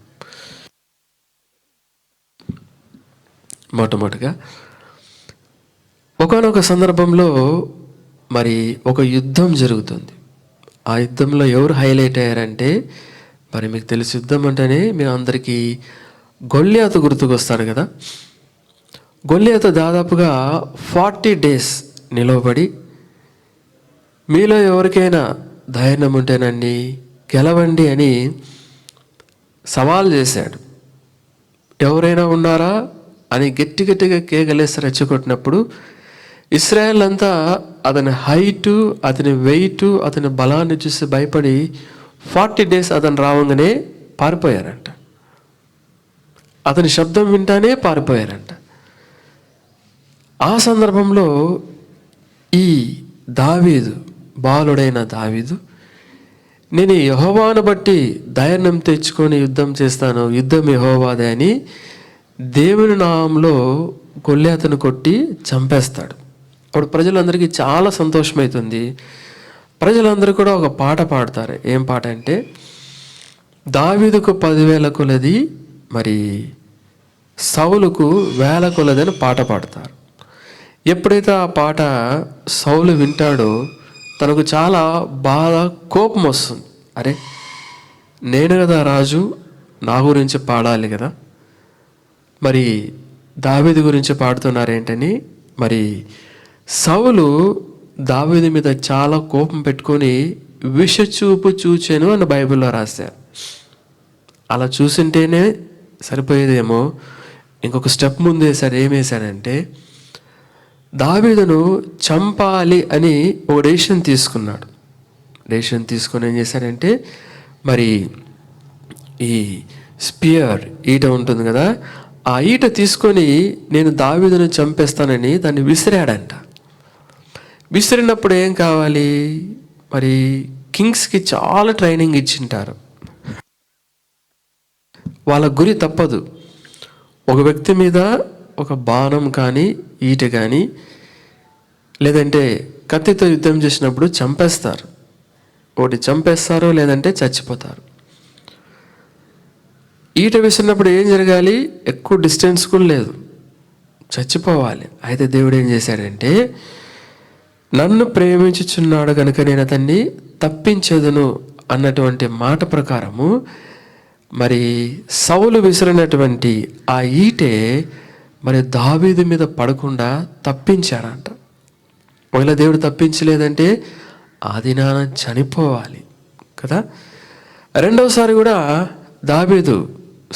మొట్టమొదటిగా ఒకానొక సందర్భంలో మరి ఒక యుద్ధం జరుగుతుంది. ఆ యుద్ధంలో ఎవరు హైలైట్ అయ్యారంటే, మరి మీకు తెలిసి యుద్ధం అంటేనే మీ అందరికీ గొల్యాతు గుర్తుకొస్తాడు కదా. గొల్యాతు దాదాపుగా 40 days నిలవబడి, మీలో ఎవరికైనా ధైర్యం ఉంటేనండి గెలవండి అని సవాల్ చేశాడు. ఎవరైనా ఉన్నారా అని గట్టి గట్టిగా కేకలేసి రెచ్చగొట్టినప్పుడు ఇశ్రాయేల్ అంతా అతని హైటు, అతని వెయిట్, అతని బలాన్ని చూసి భయపడి 40 days అతను రావంగానే పారిపోయారంట. అతని శబ్దం వింటానే పారిపోయారంట. ఆ సందర్భంలో ఈ దావీదు, బాలుడైన దావీదు, నేను యెహోవాను బట్టి ధైర్యం తెచ్చుకొని యుద్ధం చేస్తాను, యుద్ధం యెహోవాదే అని దేవుని నామంలో గొల్యాతును కొట్టి చంపేస్తాడు. అప్పుడు ప్రజలందరికీ చాలా సంతోషమవుతుంది. ప్రజలందరూ కూడా ఒక పాట పాడతారు. ఏం పాట అంటే, దావీదుకు 10,000 కొలది, మరి సౌలుకు 1,000 కొలది అని పాట పాడతారు. ఎప్పుడైతే ఆ పాట సౌలు వింటాడో తనకు చాలా బాగా కోపం వస్తుంది. అరే, నేను కదా రాజు, నా గురించి పాడాలి కదా, మరి దావీదు గురించి పాడుతున్నారేంటని మరి సౌలు దావీదు మీద చాలా కోపం పెట్టుకొని విషచూపు చూచెను అని బైబిల్లో రాశారు. అలా చూసింటేనే సరిపోయేదేమో. ఇంకొక స్టెప్ ముందు వేశారు. ఏం వేశారంటే దావీదును చంపాలి అని ఒక డెసిషన్ తీసుకున్నాడు. డెసిషన్ తీసుకొని ఏం చేశారంటే మరి ఈ స్పియర్ ఈట ఉంటుంది కదా, ఆ ఈట తీసుకొని నేను దావీదును చంపేస్తానని దాన్ని విసిరాడంట. విసిరినప్పుడు ఏం కావాలి, మరి కింగ్స్కి చాలా ట్రైనింగ్ ఇచ్చింటారు. వాళ్ళ గురి తప్పదు. ఒక వ్యక్తి మీద ఒక బాణం కానీ ఈట కానీ లేదంటే కత్తితో యుద్ధం చేసినప్పుడు చంపేస్తారు. ఒకటి చంపేస్తారు, లేదంటే చచ్చిపోతారు. ఈట వేసినప్పుడు ఏం జరగాలి, ఎక్కువ డిస్టెన్స్ కూడా లేదు, చచ్చిపోవాలి. అయితే దేవుడు ఏం చేశాడంటే నన్ను ప్రేమించుచున్నాడు కనుక నేను అతన్ని తప్పించదును అన్నటువంటి మాట ప్రకారము మరి సౌలు విసిరినటువంటి ఆ ఈటే మరి దావీదు మీద పడకుండా తప్పించాడంట. ఒకవేళ దేవుడు తప్పించలేదంటే ఆ దినాన చనిపోవాలి కదా. రెండవసారి కూడా దావీదు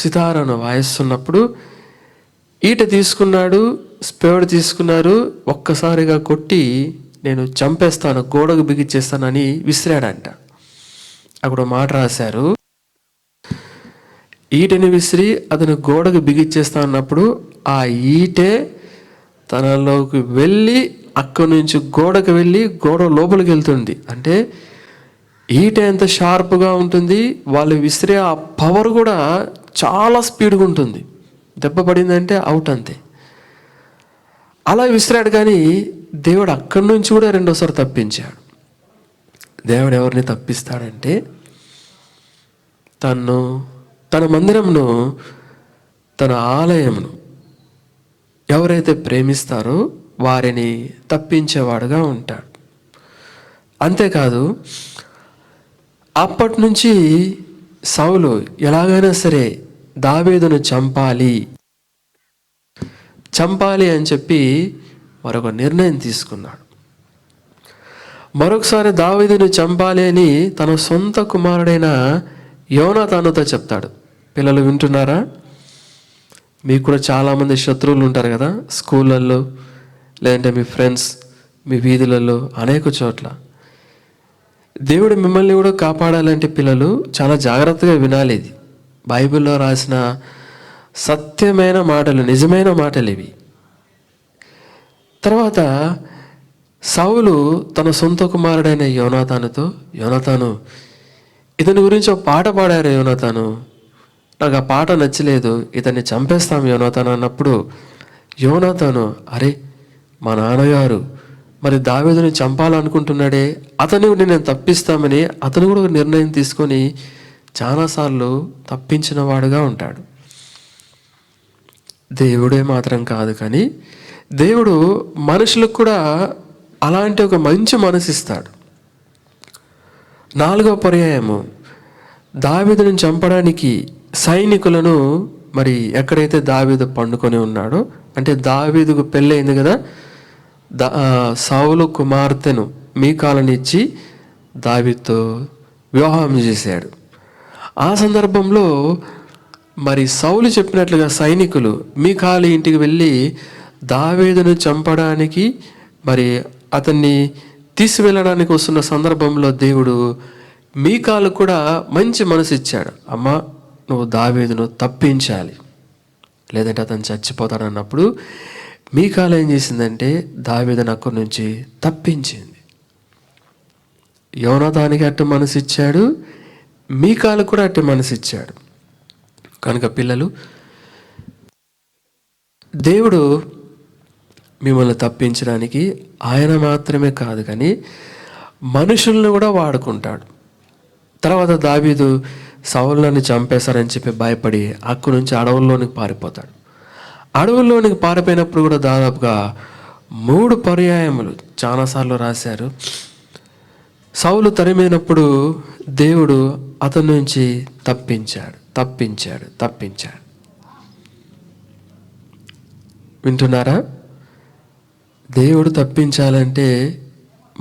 సితారాను వాయిస్తున్నప్పుడు ఈట తీసుకున్నాడు, స్పేడ్ తీసుకున్నారు, ఒక్కసారిగా కొట్టి నేను చంపేస్తాను, గోడకు బిగిచ్చేస్తానని విసిరాడంట. అక్కడ మాట రాశారు, ఈటని విసిరి అతను గోడకు బిగిచ్చేస్తా అన్నప్పుడు ఆ ఈటే తనలోకి వెళ్ళి అక్కడి నుంచి గోడకు వెళ్ళి గోడ లోపలికి వెళ్తుంది. అంటే ఈట ఎంత షార్ప్గా ఉంటుంది, వాళ్ళు విసిరే ఆ పవర్ కూడా చాలా స్పీడ్గా ఉంటుంది. దెబ్బ పడిందంటే అవుట్ అంతే. అలా విసిరాడు, కానీ దేవుడు అక్కడి నుంచి కూడా రెండోసారి తప్పించాడు. దేవుడు ఎవరిని తప్పిస్తాడంటే తన మందిరంను, తన ఆలయంను ఎవరైతే ప్రేమిస్తారో వారిని తప్పించేవాడుగా ఉంటాడు. అంతేకాదు అప్పటి నుంచి సౌలు ఎలాగైనా సరే దావీదును చంపాలి అని చెప్పి మరొక నిర్ణయం తీసుకున్నాడు. మరొకసారి దావీదును చంపాలి అని తన సొంత కుమారుడైన యోనాతానుతో చెప్తాడు. పిల్లలు వింటున్నారా? మీకు కూడా చాలామంది శత్రువులు ఉంటారు కదా, స్కూళ్ళల్లో లేదంటే మీ ఫ్రెండ్స్, మీ వీధులలో, అనేక చోట్ల. దేవుడు మిమ్మల్ని కూడా కాపాడాలంటే పిల్లలు చాలా జాగ్రత్తగా వినాలి. ఇది బైబిల్లో రాసిన సత్యమైన మాటలు, నిజమైన మాటలు ఇవి. తర్వాత సౌలు తన సొంత కుమారుడైన యోనాతాను ఇతని గురించి ఒక పాట పాడారు. యోనాతాను, నాకు ఆ పాట నచ్చలేదు, ఇతన్ని చంపేస్తాం యోనాతాను అన్నప్పుడు యోనాతాను, అరే మా నాన్నగారు మరి దావీదుని చంపాలనుకుంటున్నాడే, అతని నేను తప్పిస్తామని అతను కూడా ఒక నిర్ణయం తీసుకొని చాలాసార్లు తప్పించిన వాడుగా ఉంటాడు. దేవుడే మాత్రం కాదు, కానీ దేవుడు మనుషులకు కూడా అలాంటి ఒక మంచి మనసు ఇస్తాడు. 4వ పర్యాయము దావీదుని చంపడానికి సైనికులను మరి ఎక్కడైతే దావీదు పండుకొని ఉన్నాడో, అంటే దావీదుకు పెళ్ళయింది కదా, సౌలు కుమార్తెను మీకాలుని ఇచ్చి దావీదుతో వివాహం చేశాడు. ఆ సందర్భంలో మరి సౌలు చెప్పినట్లుగా సైనికులు మీకాలు ఇంటికి వెళ్ళి దావీదును చంపడానికి మరి అతన్ని తీసుకువెళ్ళడానికి వస్తున్న సందర్భంలో దేవుడు మీకాలు కూడా మంచి మనసు ఇచ్చాడు. అమ్మ, నువ్వు దావీదును తప్పించాలి, లేదంటే అతను చచ్చిపోతాడన్నప్పుడు మీకాలు ఏం చేసిందంటే దావీదును అక్కడి నుంచి తప్పించింది. యోనాతానికి అట్టి మనసు ఇచ్చాడు, మీకాలు కూడా అట్టి మనసు ఇచ్చాడు. కనుక పిల్లలు, దేవుడు మిమ్మల్ని తప్పించడానికి ఆయన మాత్రమే కాదు, కానీ మనుషులను కూడా వాడుకుంటాడు. తర్వాత దావీదు సౌలుని చంపేశారని చెప్పి భయపడి అక్కడి నుంచి అడవుల్లోనికి పారిపోతాడు. అడవుల్లోనికి పారిపోయినప్పుడు కూడా దాదాపుగా 3 పర్యాయములు చాలాసార్లు రాశారు. సౌలు తరిమినప్పుడు దేవుడు అతని నుంచి తప్పించాడు. వింటున్నారా? దేవుడు తప్పించాలంటే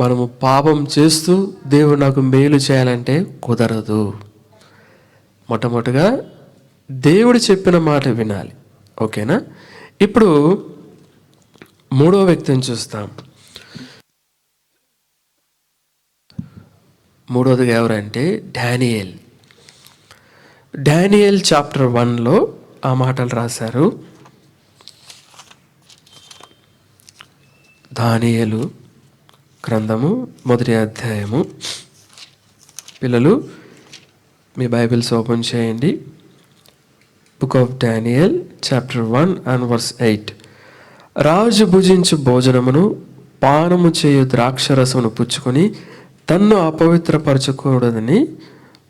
మనము పాపం చేస్తూ దేవుడు నాకు మేలు చేయాలంటే కుదరదు. మొట్టమొదటిగా దేవుడు చెప్పిన మాట వినాలి. ఓకేనా? ఇప్పుడు మూడో వ్యక్తిని చూస్తాం. మూడోదిగా ఎవరంటే డానియేల్. డానియేల్ చాప్టర్ 1లో ఆ మాటలు రాశారు. దానియేలు గ్రంథము 1వ అధ్యాయము. పిల్లలు మీ బైబిల్స్ ఓపెన్ చేయండి. Book of Daniel chapter 1 and verse 8. రాజు భుజించు భోజనమును పానము చేయు ద్రాక్షరసమును పుచ్చుకొని తన్ను అపవిత్రపరచకూడదని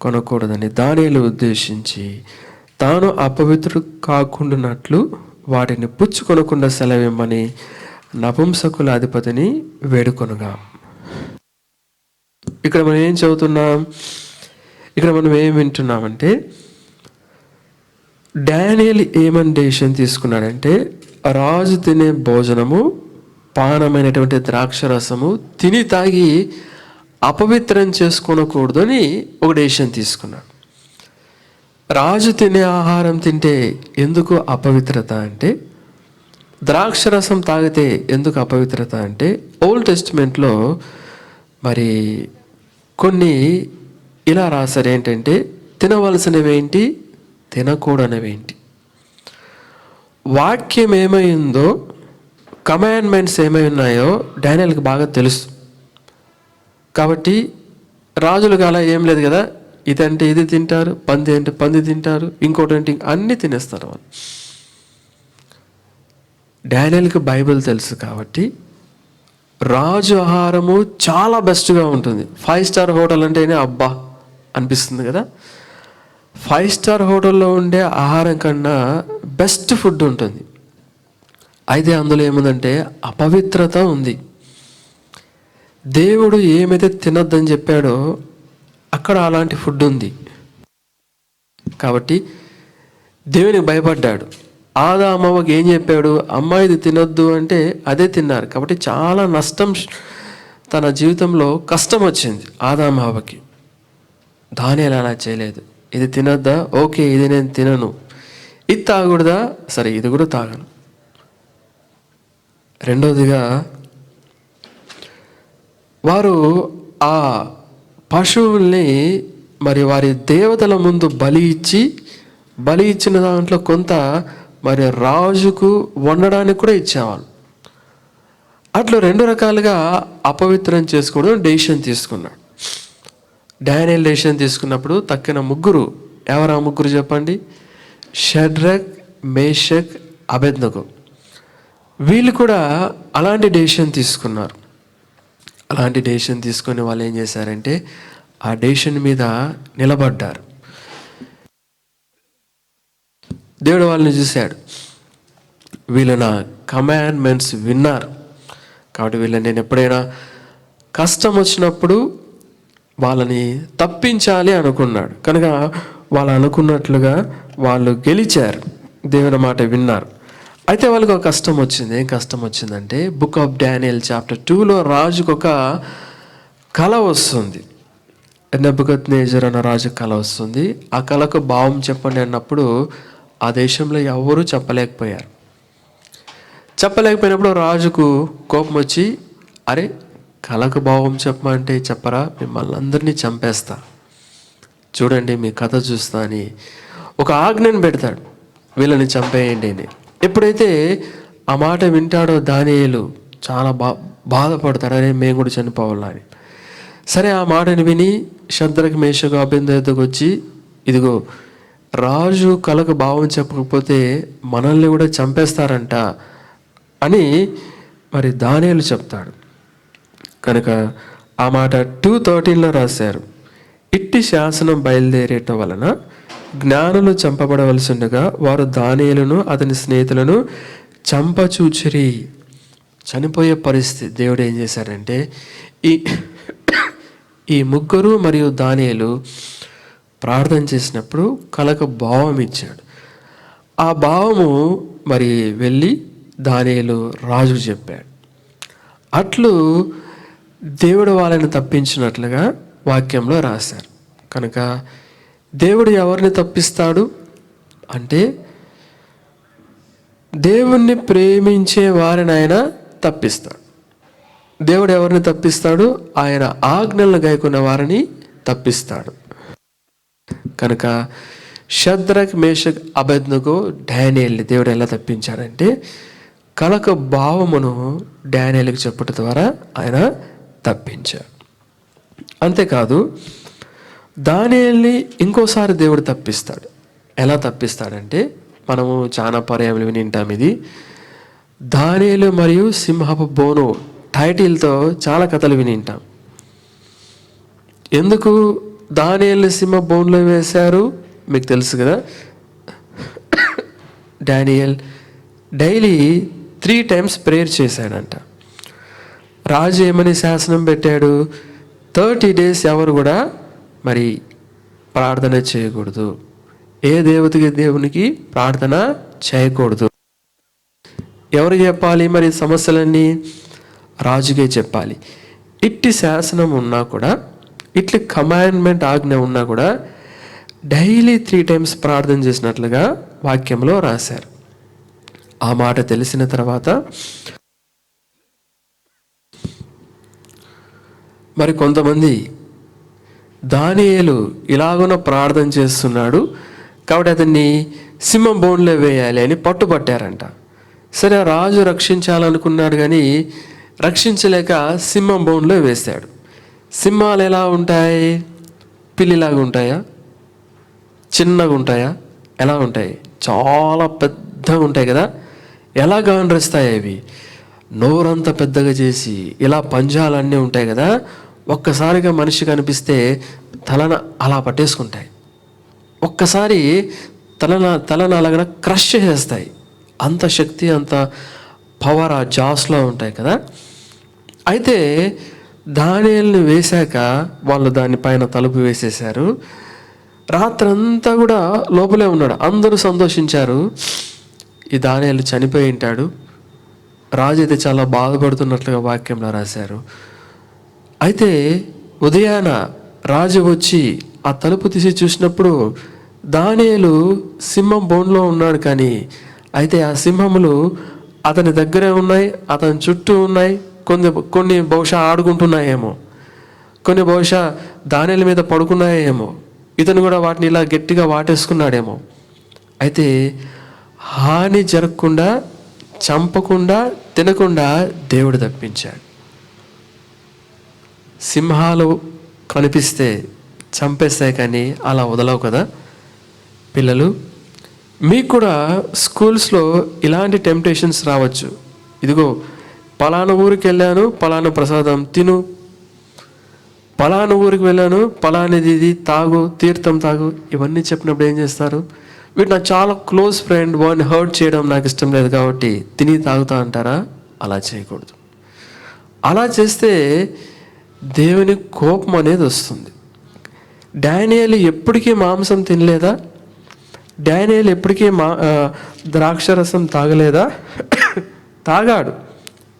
కొనకూడదని దానియేలు ఉద్దేశించి తాను అపవిత్రుడు కాకుండానట్లు వాటిని పుచ్చుకొనకుండా సెలవిమ్మని నపుంసకుల అధిపతిని వేడుకొనగా. ఇక్కడ మనం ఏం చదువుతున్నాం? ఇక్కడ మనం ఏం వింటున్నామంటే డానియేల్ ఏమని డెసిషన్ తీసుకున్నాడంటే రాజు తినే భోజనము పానమైనటువంటి ద్రాక్షరసము తిని తాగి అపవిత్రం చేసుకోనకూడదు అని ఒక డెసిషన్ తీసుకున్నాడు. రాజు తినే ఆహారం తింటే ఎందుకు అపవిత్రత అంటే, ద్రాక్షరసం తాగితే ఎందుకు అపవిత్రత అంటే, ఓల్డ్ టెస్టిమెంట్లో మరి కొన్ని ఇలా రాశారు. ఏంటంటే తినవలసినవేంటి, తినకూడనివేంటి. వాక్యం ఏమైందో, కమాండ్మెంట్స్ ఏమై ఉన్నాయో డానియేల్కి బాగా తెలుసు. కాబట్టి రాజులకు అలా ఏం లేదు కదా, ఇదంటే ఇది తింటారు, పంది అంటే పంది తింటారు, ఇంకోటి అంటే అన్నీ తినేస్తారు వాళ్ళు. డానియేల్కి బైబిల్ తెలుసు కాబట్టి రాజు ఆహారము చాలా బెస్ట్గా ఉంటుంది. 5 స్టార్ హోటల్ అంటేనే అబ్బా అనిపిస్తుంది కదా. 5 స్టార్ హోటల్లో ఉండే ఆహారం కన్నా బెస్ట్ ఫుడ్ ఉంటుంది. అయితే అందులో ఏముందంటే అపవిత్రత ఉంది. దేవుడు ఏమైతే తినొద్దని చెప్పాడో అక్కడ అలాంటి ఫుడ్ ఉంది. కాబట్టి దేవునికి భయపడ్డాడు. ఆదామవ్వకి ఏం చెప్పాడు? అమ్మాయి ఇది తినొద్దు అంటే అదే తిన్నారు. కాబట్టి చాలా నష్టం, తన జీవితంలో కష్టం వచ్చింది ఆదామవ్వకి. దానియేలు అలా చేయలేదు. ఇది తినొద్దా? ఓకే, ఇది నేను తినను. ఇది తాగకూడదా? సరే, ఇది కూడా తాగను. రెండోదిగా వారు ఆ పశువుల్ని మరి వారి దేవతల ముందు బలి ఇచ్చిన దాంట్లో కొంత మరి రాజుకు వండడానికి కూడా ఇచ్చేవాళ్ళు. అట్లా 2 రకాలుగా అపవిత్రం చేసుకోవడం డెసిషన్ తీసుకున్నాడు. డానియేల్ డెసిషన్ తీసుకున్నప్పుడు తక్కిన ముగ్గురు, ఎవరు ఆ ముగ్గురు చెప్పండి? షడ్రక్, మేషక్, అబేద్నెగో. వీళ్ళు కూడా అలాంటి డెసిషన్ తీసుకున్నారు. అలాంటి డెసిషన్ తీసుకొని వాళ్ళు ఏం చేశారంటే ఆ డెసిషన్ మీద నిలబడ్డారు. దేవుడు వాళ్ళని చూశాడు, వీళ్ళు నా కమాండ్మెంట్స్ విన్నారు. కాబట్టి వీళ్ళని నేను ఎప్పుడైనా కష్టం వచ్చినప్పుడు వాళ్ళని తప్పించాలి అనుకున్నాడు. కనుక వాళ్ళు అనుకున్నట్లుగా వాళ్ళు గెలిచారు, దేవుని మాట విన్నారు. అయితే వాళ్ళకి ఒక కష్టం వచ్చింది. ఏం కష్టం వచ్చిందంటే బుక్ ఆఫ్ డానియేల్ చాప్టర్ 2లో రాజుకు ఒక కళ వస్తుంది. నెబుకద్నెజర్ అన్న రాజు కళ వస్తుంది. ఆ కళకు భావం చెప్పండి అన్నప్పుడు ఆ దేశంలో ఎవరూ చెప్పలేకపోయినప్పుడు రాజుకు కోపం వచ్చి, అరే కళకు భావం చెప్పమంటే చెప్పరా, మిమ్మల్ని అందరినీ చంపేస్తా, చూడండి మీ కథ చూస్తా అని ఒక ఆజ్ఞను పెడతాడు, వీళ్ళని చంపేయండి అని. ఎప్పుడైతే ఆ మాట వింటాడో దానియేలు చాలా బాధపడతాడు, అరే మేము కూడా చనిపోవాలని. సరే, ఆ మాటని విని షద్రకు, మేషకు, అబేద్నెగోకు వచ్చి, ఇదిగో రాజు కళకు భావం చెప్పకపోతే మనల్ని కూడా చంపేస్తారంట అని మరి దానియేలు చెప్తాడు. కనుక ఆ మాట 2:13లో రాశారు, ఇట్టి శాసనం బయలుదేరేట వలన జ్ఞానులు చంపబడవలసి ఉండగా వారు దానియేలును అతని స్నేహితులను చంపచూచిరి. చనిపోయే పరిస్థితి. దేవుడు ఏం చేశారంటే ఈ ముగ్గురు మరియు దానియేలు ప్రార్థన చేసినప్పుడు కళకు భావం ఇచ్చాడు. ఆ భావము మరి వెళ్ళి దానియేలు రాజుకు చెప్పాడు. అట్లు దేవుడు వాళ్ళని తప్పించినట్లుగా వాక్యంలో రాశారు. కనుక దేవుడు ఎవరిని తప్పిస్తాడు అంటే దేవుణ్ణి ప్రేమించే వారిని ఆయన తప్పిస్తాడు. దేవుడు ఎవరిని తప్పిస్తాడు? ఆయన ఆజ్ఞలను గైకొన్న వారిని తప్పిస్తాడు. కనుక షద్రక్, మేషక్, అబేద్నెగో, డానియేల్ని దేవుడు ఎలా తప్పించాడంటే కలక భావమును డానియేలుకు చెప్పుట ద్వారా ఆయన తప్పించాడు. అంతేకాదు దానియేలుని ఇంకోసారి దేవుడు తప్పిస్తాడు. ఎలా తప్పిస్తాడంటే మనము చాలా పర్యాయములు విని ఉంటాం. ఇది దానియేలు మరియు సింహపు బోను టైటిల్తో చాలా కథలు విని ఉంటాం. ఎందుకు దానియేలుని సింహ బోన్లో వేశారు మీకు తెలుసు కదా. డానియేల్ డైలీ 3 times ప్రేయర్ చేశాడంట. రాజు ఏమని శాసనం పెట్టాడు? 30 days ఎవరు కూడా మరి ప్రార్థన చేయకూడదు. ఏ దేవునికి ప్రార్థన చేయకూడదు. ఎవరికి చెప్పాలి మరి సమస్యలన్నీ? రాజుకే చెప్పాలి. ఇట్టి శాసనం ఉన్నా కూడా, ఇట్లా కమాండ్మెంట్ ఆజ్ఞ ఉన్నా కూడా డైలీ 3 times ప్రార్థన చేసినట్లుగా వాక్యంలో రాశారు. ఆ మాట తెలిసిన తర్వాత మరి కొంతమంది దానియేలు ఇలాగున ప్రార్థన చేస్తున్నాడు కాబట్టి అతన్ని సింహం బోన్లో వేయాలి అని పట్టుపట్టారంట. సరే, రాజు రక్షించాలనుకున్నాడు కానీ రక్షించలేక సింహం బోన్లో వేశాడు. సింహాలు ఎలా ఉంటాయి? పిల్లిలాగా ఉంటాయా? చిన్నగా ఉంటాయా? ఎలా ఉంటాయి? చాలా పెద్దగా ఉంటాయి కదా. ఎలా గమనిస్తాయి అవి? నోరంతా పెద్దగా చేసి ఇలా పంజాలన్నీ ఉంటాయి కదా. ఒక్కసారిగా మనిషి కనిపిస్తే తలన అలా పట్టేసుకుంటాయి. ఒక్కసారి తలన అలాగ క్రష్ చేసేస్తాయి. అంత శక్తి, అంత పవర్ ఆ జాస్లో ఉంటాయి కదా. అయితే దానియేలుని వేశాక వాళ్ళు దానిపైన తలుపు వేసేశారు. రాత్రంతా కూడా లోపలే ఉన్నాడు. అందరూ సంతోషించారు. ఈ దానియేలు చనిపోయి ఉంటాడు. రాజు అయితే చాలా బాధపడుతున్నట్లుగా వాక్యంలో రాశారు. అయితే ఉదయాన రాజు వచ్చి ఆ తలుపు తీసి చూసినప్పుడు దానియేలు సింహం బోన్లో ఉన్నాడు. కానీ అయితే ఆ సింహములు అతని దగ్గరే ఉన్నాయి, అతని చుట్టూ ఉన్నాయి. కొన్ని బహుశా ఆడుకుంటున్నాయేమో, కొన్ని బహుశా దానియేలు మీద పడుకున్నాయేమో. ఇతను కూడా వాటిని ఇలా గట్టిగా వాటేసుకున్నాడేమో. అయితే హాని జరగకుండా, చంపకుండా, తినకుండా దేవుడు తప్పించాడు. సింహాలు కనిపిస్తే చంపేస్తాయి కానీ అలా వదలవు కదా. పిల్లలు, మీకు కూడా స్కూల్స్లో ఇలాంటి టెంప్టేషన్స్ రావచ్చు. ఇదిగో పలానా ఊరికి వెళ్ళాను, పలానా ప్రసాదం తిను, పలానా ఊరికి వెళ్ళాను, పలానిది ఇది తాగు, తీర్థం తాగు, ఇవన్నీ చెప్పినప్పుడు ఏం చేస్తారు? వీడు నాకు చాలా క్లోజ్ ఫ్రెండ్, వాడిని హర్ట్ చేయడం నాకు ఇష్టం లేదు కాబట్టి తిని తాగుతా అంటారా? అలా చేయకూడదు. అలా చేస్తే దేవుని కోపం అనేది వస్తుంది. డానియేలు ఎప్పటికీ మాంసం తినలేదా? డానియేలు ఎప్పటికీ ద్రాక్షరసం తాగలేదా? తాగాడు,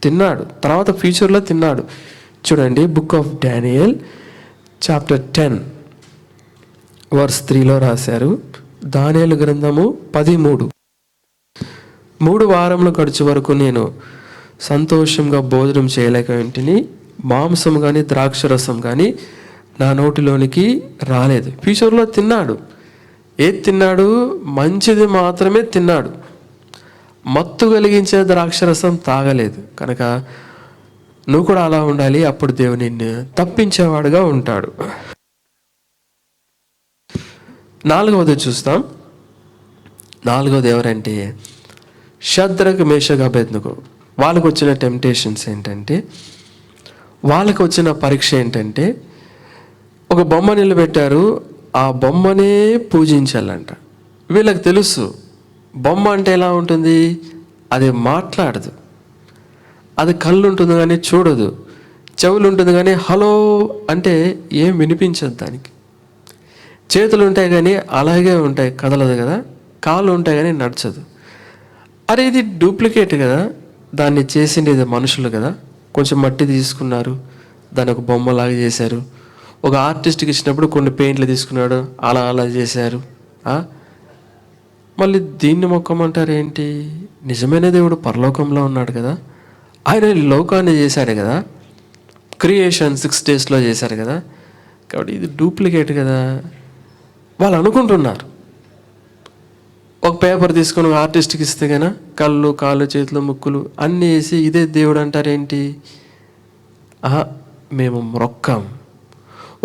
తిన్నాడు, తర్వాత ఫ్యూచర్లో తిన్నాడు. చూడండి, book of Daniel chapter 10 verse 3లో రాశారు. దానియేలు గ్రంథము 13. 3 వారములు గడిచే వరకు నేను సంతోషంగా భోజనం చేయలేక ఇంటిని మాంసం కానీ ద్రాక్షరసం కానీ నా నోటిలోనికి రాలేదు. ఫ్యూచర్లో తిన్నాడు. ఏది తిన్నాడు? మంచిది మాత్రమే తిన్నాడు. మత్తు కలిగించే ద్రాక్షరసం తాగలేదు. కనుక నువ్వు కూడా అలా ఉండాలి. అప్పుడు దేవుడు నిన్ను తప్పించేవాడుగా ఉంటాడు. 4వది చూస్తాం. 4వది ఎవరంటే షద్రక్, మేషక్, అబేద్నెగో. వాళ్ళకు వచ్చిన టెంప్టేషన్స్ ఏంటంటే, వాళ్ళకు వచ్చిన పరీక్ష ఏంటంటే, ఒక బొమ్మ నిలబెట్టారు, ఆ బొమ్మనే పూజించాలంట. వీళ్ళకి తెలుసు బొమ్మ అంటే ఎలా ఉంటుంది, అది మాట్లాడదు, అది కళ్ళు ఉంటుంది కానీ చూడదు, చెవులు ఉంటుంది కానీ హలో అంటే ఏం వినిపించదు దానికి, చేతులు ఉంటాయి కానీ అలాగే ఉంటాయి, కదలదు కదా, కాళ్ళు ఉంటాయి కానీ నడచదు. అరే ఇది డూప్లికేట్ కదా, దాన్ని చేసింది ఇది మనుషులు కదా. కొంచెం మట్టి తీసుకున్నారు, దాన్ని ఒక బొమ్మలాగా చేశారు. ఒక ఆర్టిస్ట్కి ఇచ్చినప్పుడు కొన్ని పెయింట్లు తీసుకున్నాడు, అలా అలా చేశారు. మళ్ళీ దీన్ని మొక్కమంటారు ఏంటి? నిజమైన దేవుడు పరలోకంలో ఉన్నాడు కదా, ఆయన లోకాన్ని చేశాడు కదా, క్రియేషన్ 6 daysలో చేశారు కదా, కాబట్టి ఇది డూప్లికేట్ కదా వాళ్ళు అనుకుంటున్నారు. ఒక పేపర్ తీసుకొని ఒక ఆర్టిస్ట్కి ఇస్తే కన్నా కళ్ళు, కాళ్ళు, చేతులు, ముక్కులు అన్నీ వేసి ఇదే దేవుడు అంటారేంటి? మేము మొక్కాం.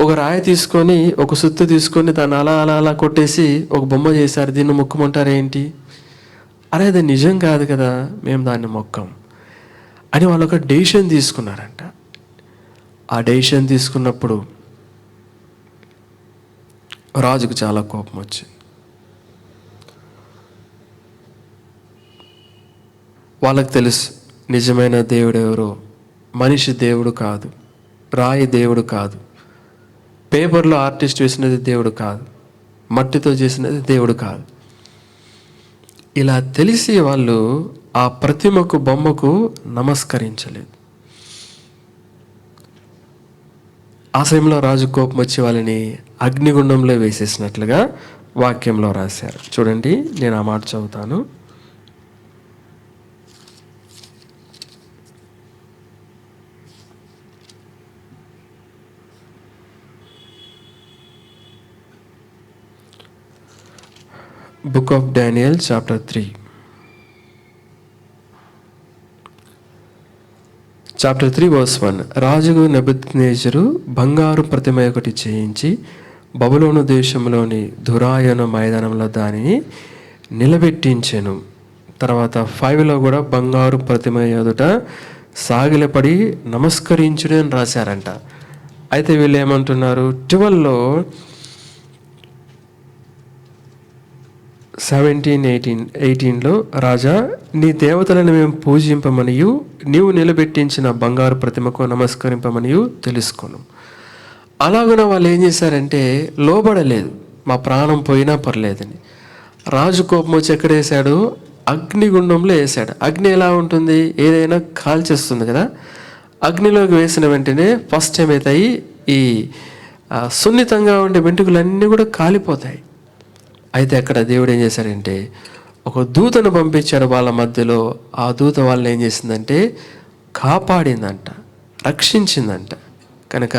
ఒక రాయి తీసుకొని, ఒక సుత్తు తీసుకొని దాన్ని అలా అలా అలా కొట్టేసి ఒక బొమ్మ చేశారు, దీన్ని మొక్కమంటారేంటి? అరే అది నిజం కాదు కదా, మేము దాన్ని మొక్కాం అని వాళ్ళు ఒక డెసిషన్ తీసుకున్నారంట. ఆ డెసిషన్ తీసుకున్నప్పుడు రాజుకు చాలా కోపం వచ్చింది. వాళ్ళకి తెలుసు నిజమైన దేవుడు ఎవరో. మనిషి దేవుడు కాదు, రాయి దేవుడు కాదు, పేపర్లో ఆర్టిస్ట్ వేసినది దేవుడు కాదు, మట్టితో చేసినది దేవుడు కాదు. ఇలా తెలిసి వాళ్ళు ఆ ప్రతిమకు, బొమ్మకు నమస్కరించలేదు. ఆ సమయంలో రాజు కోపం వచ్చి వాళ్ళని అగ్నిగుండంలో వేసేసినట్లుగా వాక్యంలో రాశారు. చూడండి, నేను ఆ మాట చదువుతాను. Book of Daniel chapter 3 verse 1. రాజు నెబుకద్నెజరు బంగారు ప్రతిమ ఒకటి చేయించి బబులోను దేశంలోని దురాయను మైదానంలో దానిని నిలబెట్టించెను. తర్వాత 5లో కూడా బంగారు ప్రతిమ ఎదుట సాగిలపడి నమస్కరించుడు అని రాశారంట. అయితే వీళ్ళు ఏమంటున్నారు? 12లో 17-18లో రాజా, నీ దేవతలను మేము పూజింపమనియు నీవు నిలబెట్టించిన బంగారు ప్రతిమకు నమస్కరింపమనియు తెలుసుకోను. అలాగున వాళ్ళు ఏం చేశారంటే లోబడలేదు, మా ప్రాణం పోయినా పర్లేదని. రాజు కోపం వచ్చి ఎక్కడ వేశాడు? అగ్నిగుండంలో వేశాడు. అగ్ని ఎలా ఉంటుంది? ఏదైనా కాల్చేస్తుంది కదా. అగ్నిలోకి వేసిన వెంటనే ఫస్ట్ ఏమవుతాయి? ఈ సున్నితంగా ఉండే వెంట్రుకలన్నీ కూడా కాలిపోతాయి. అయితే అక్కడ దేవుడు ఏం చేశాడంటే ఒక దూతను పంపించాడు వాళ్ళ మధ్యలో. ఆ దూత వాళ్ళని ఏం చేసిందంటే కాపాడిందంట, రక్షించిందంట. కనుక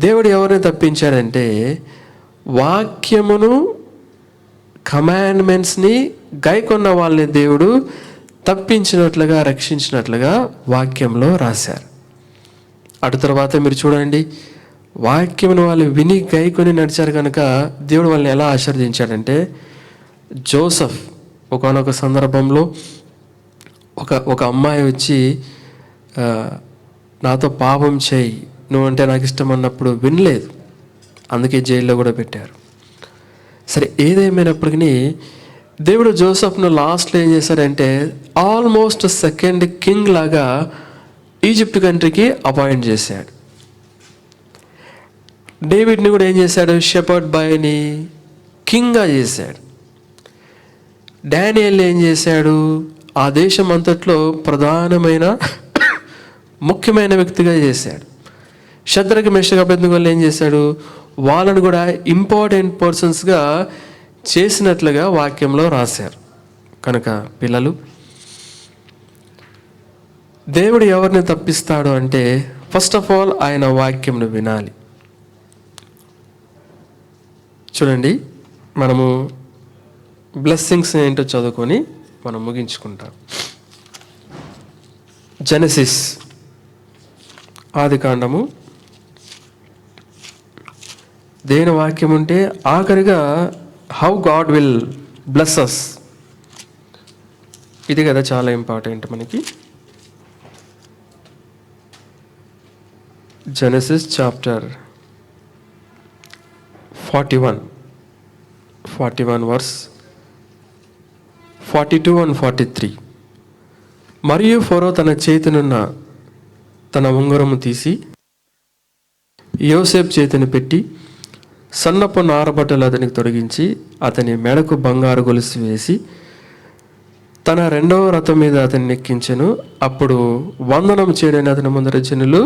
దేవుడు ఎవరిని తప్పించాడంటే వాక్యమును, కమాండ్మెంట్స్ని గైకొన్న వాళ్ళని దేవుడు తప్పించినట్లుగా, రక్షించినట్లుగా వాక్యంలో రాశారు. అటు తర్వాత మీరు చూడండి, వాక్యమును వాళ్ళు విని గైకొని నడిచారు కనుక దేవుడు వాళ్ళని ఎలా ఆశీర్వదించాడంటే, జోసెఫ్ ఒకానొక సందర్భంలో ఒక అమ్మాయి వచ్చి నాతో పాపం చేయి, నువ్వంటే నాకు ఇష్టం అన్నప్పుడు వినలేదు, అందుకే జైల్లో కూడా పెట్టారు. సరే, ఏదేమైనప్పటికీ దేవుడు జోసెఫ్ను లాస్ట్లో ఏం చేశారంటే ఆల్మోస్ట్ సెకండ్ కింగ్ లాగా ఈజిప్ట్ కంట్రీకి అపాయింట్ చేశాడు. డేవిడ్ని కూడా ఏం చేశాడు? షెపర్డ్ బాయ్ని కింగ్గా చేశాడు. డానియల్ని ఏం చేశాడు? ఆ దేశం అంతట్లో ప్రధానమైన ముఖ్యమైన వ్యక్తిగా చేశాడు. షద్రకు, మెషకు, అబేద్నెగోలను ఏం చేశాడు? వాళ్ళను కూడా ఇంపార్టెంట్ పర్సన్స్గా చేసినట్లుగా వాక్యంలో రాశారు. కనుక పిల్లలు, దేవుడు ఎవరిని తప్పిస్తాడు అంటే ఫస్ట్ ఆఫ్ ఆల్ ఆయన వాక్యంను వినాలి. చూడండి, మనము బ్లెస్సింగ్స్ ఏంటో చదువుకొని మనం ముగించుకుంటాం. జెనసిస్, ఆదికాండము, దేని వాక్యం ఉంటే ఆఖరిగా how God will bless us, ఇది కదా చాలా ఇంపార్టెంట్ మనకి. Genesis chapter 41 verse 42 and 43. మరియు ఫరో తన చేతినున్న తన ఉంగరము తీసి యోసేపు చేతిని పెట్టి సన్నపు నారబట్టలు అతనికి తొడిగించి అతని మెడకు బంగారు గొలుసు వేసి తన రెండవ రథం మీద అతన్ని ఎక్కించెను. అప్పుడు వందనం చేయడని అతని ముందర జనులు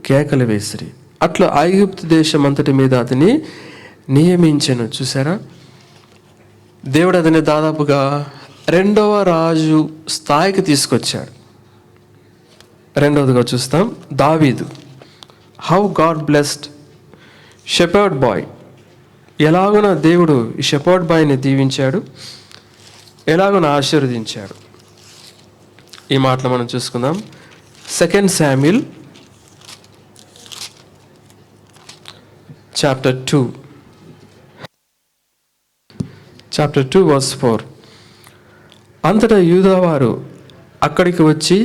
కేకలు వేసిరి. అట్లా ఐగుప్తు దేశం అంతటి మీద అతని నియమించెను. చూసారా, దేవుడు అతన్ని దాదాపుగా 2వ రాజు స్థాయికి తీసుకొచ్చాడు. రెండవదిగా చూస్తాం దావీదు. How God blessed shepherd boy. ఎలాగున దేవుడు ఈ షెపర్డ్ బాయ్ని దీవించాడు, ఎలాగున ఆశీర్వదించాడు. ఈ మాటలు మనం చూసుకుందాం. 2 శామ్యూయల్ చాప్టర్ 2 వర్స్ 4. అంతటా యూదావారు అక్కడికి వచ్చి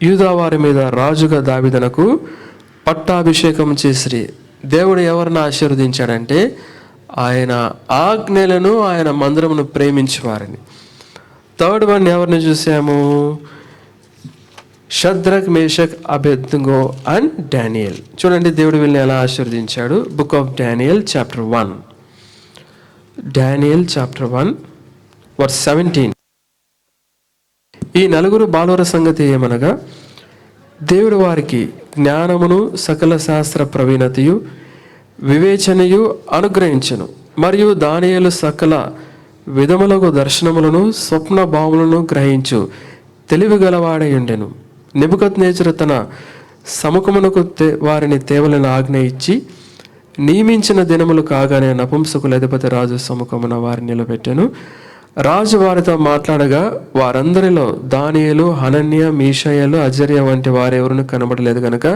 యూదావారి మీద రాజుగా దావీదునకు పట్టాభిషేకం చేసిరి. దేవుడు ఎవరిని ఆశీర్వదించాడంటే ఆయన ఆజ్ఞలను, ఆయన మందిరమును ప్రేమించేవారిని. థర్డ్ వన్ ఎవరిని చూసాము? Shadrach, Meshach, Abednego and Daniel. చూడండి దేవుడు వీళ్ళని ఎలా ఆశీర్వదించాడు. Book of Daniel chapter 1. Daniel chapter 1 verse 17. ఈ నలుగురు బాలుర సంగతి ఏమనగా, దేవుడు వారికి జ్ఞానమును, సకల శాస్త్ర ప్రవీణతయు, వివేచనయు అనుగ్రహించెను. మరియు దానియేలు సకల విధములకు దర్శనములను, స్వప్న భావములను గ్రహించు తెలివి గలవాడై ఉండెను. నెబుకద్నెజరు తన సముఖమునకు వారిని తేవలని ఆజ్ఞ ఇచ్చి నియమించిన దినములు కాగానే నపుంసకుల అధిపతి రాజు సముఖమున వారిని నిలబెట్టెను. రాజు వారితో మాట్లాడగా వారందరిలో దానియేలు, హనన్య, మీషాయేలు, అజర్య వంటి వారెవరును కనబడలేదు కనుక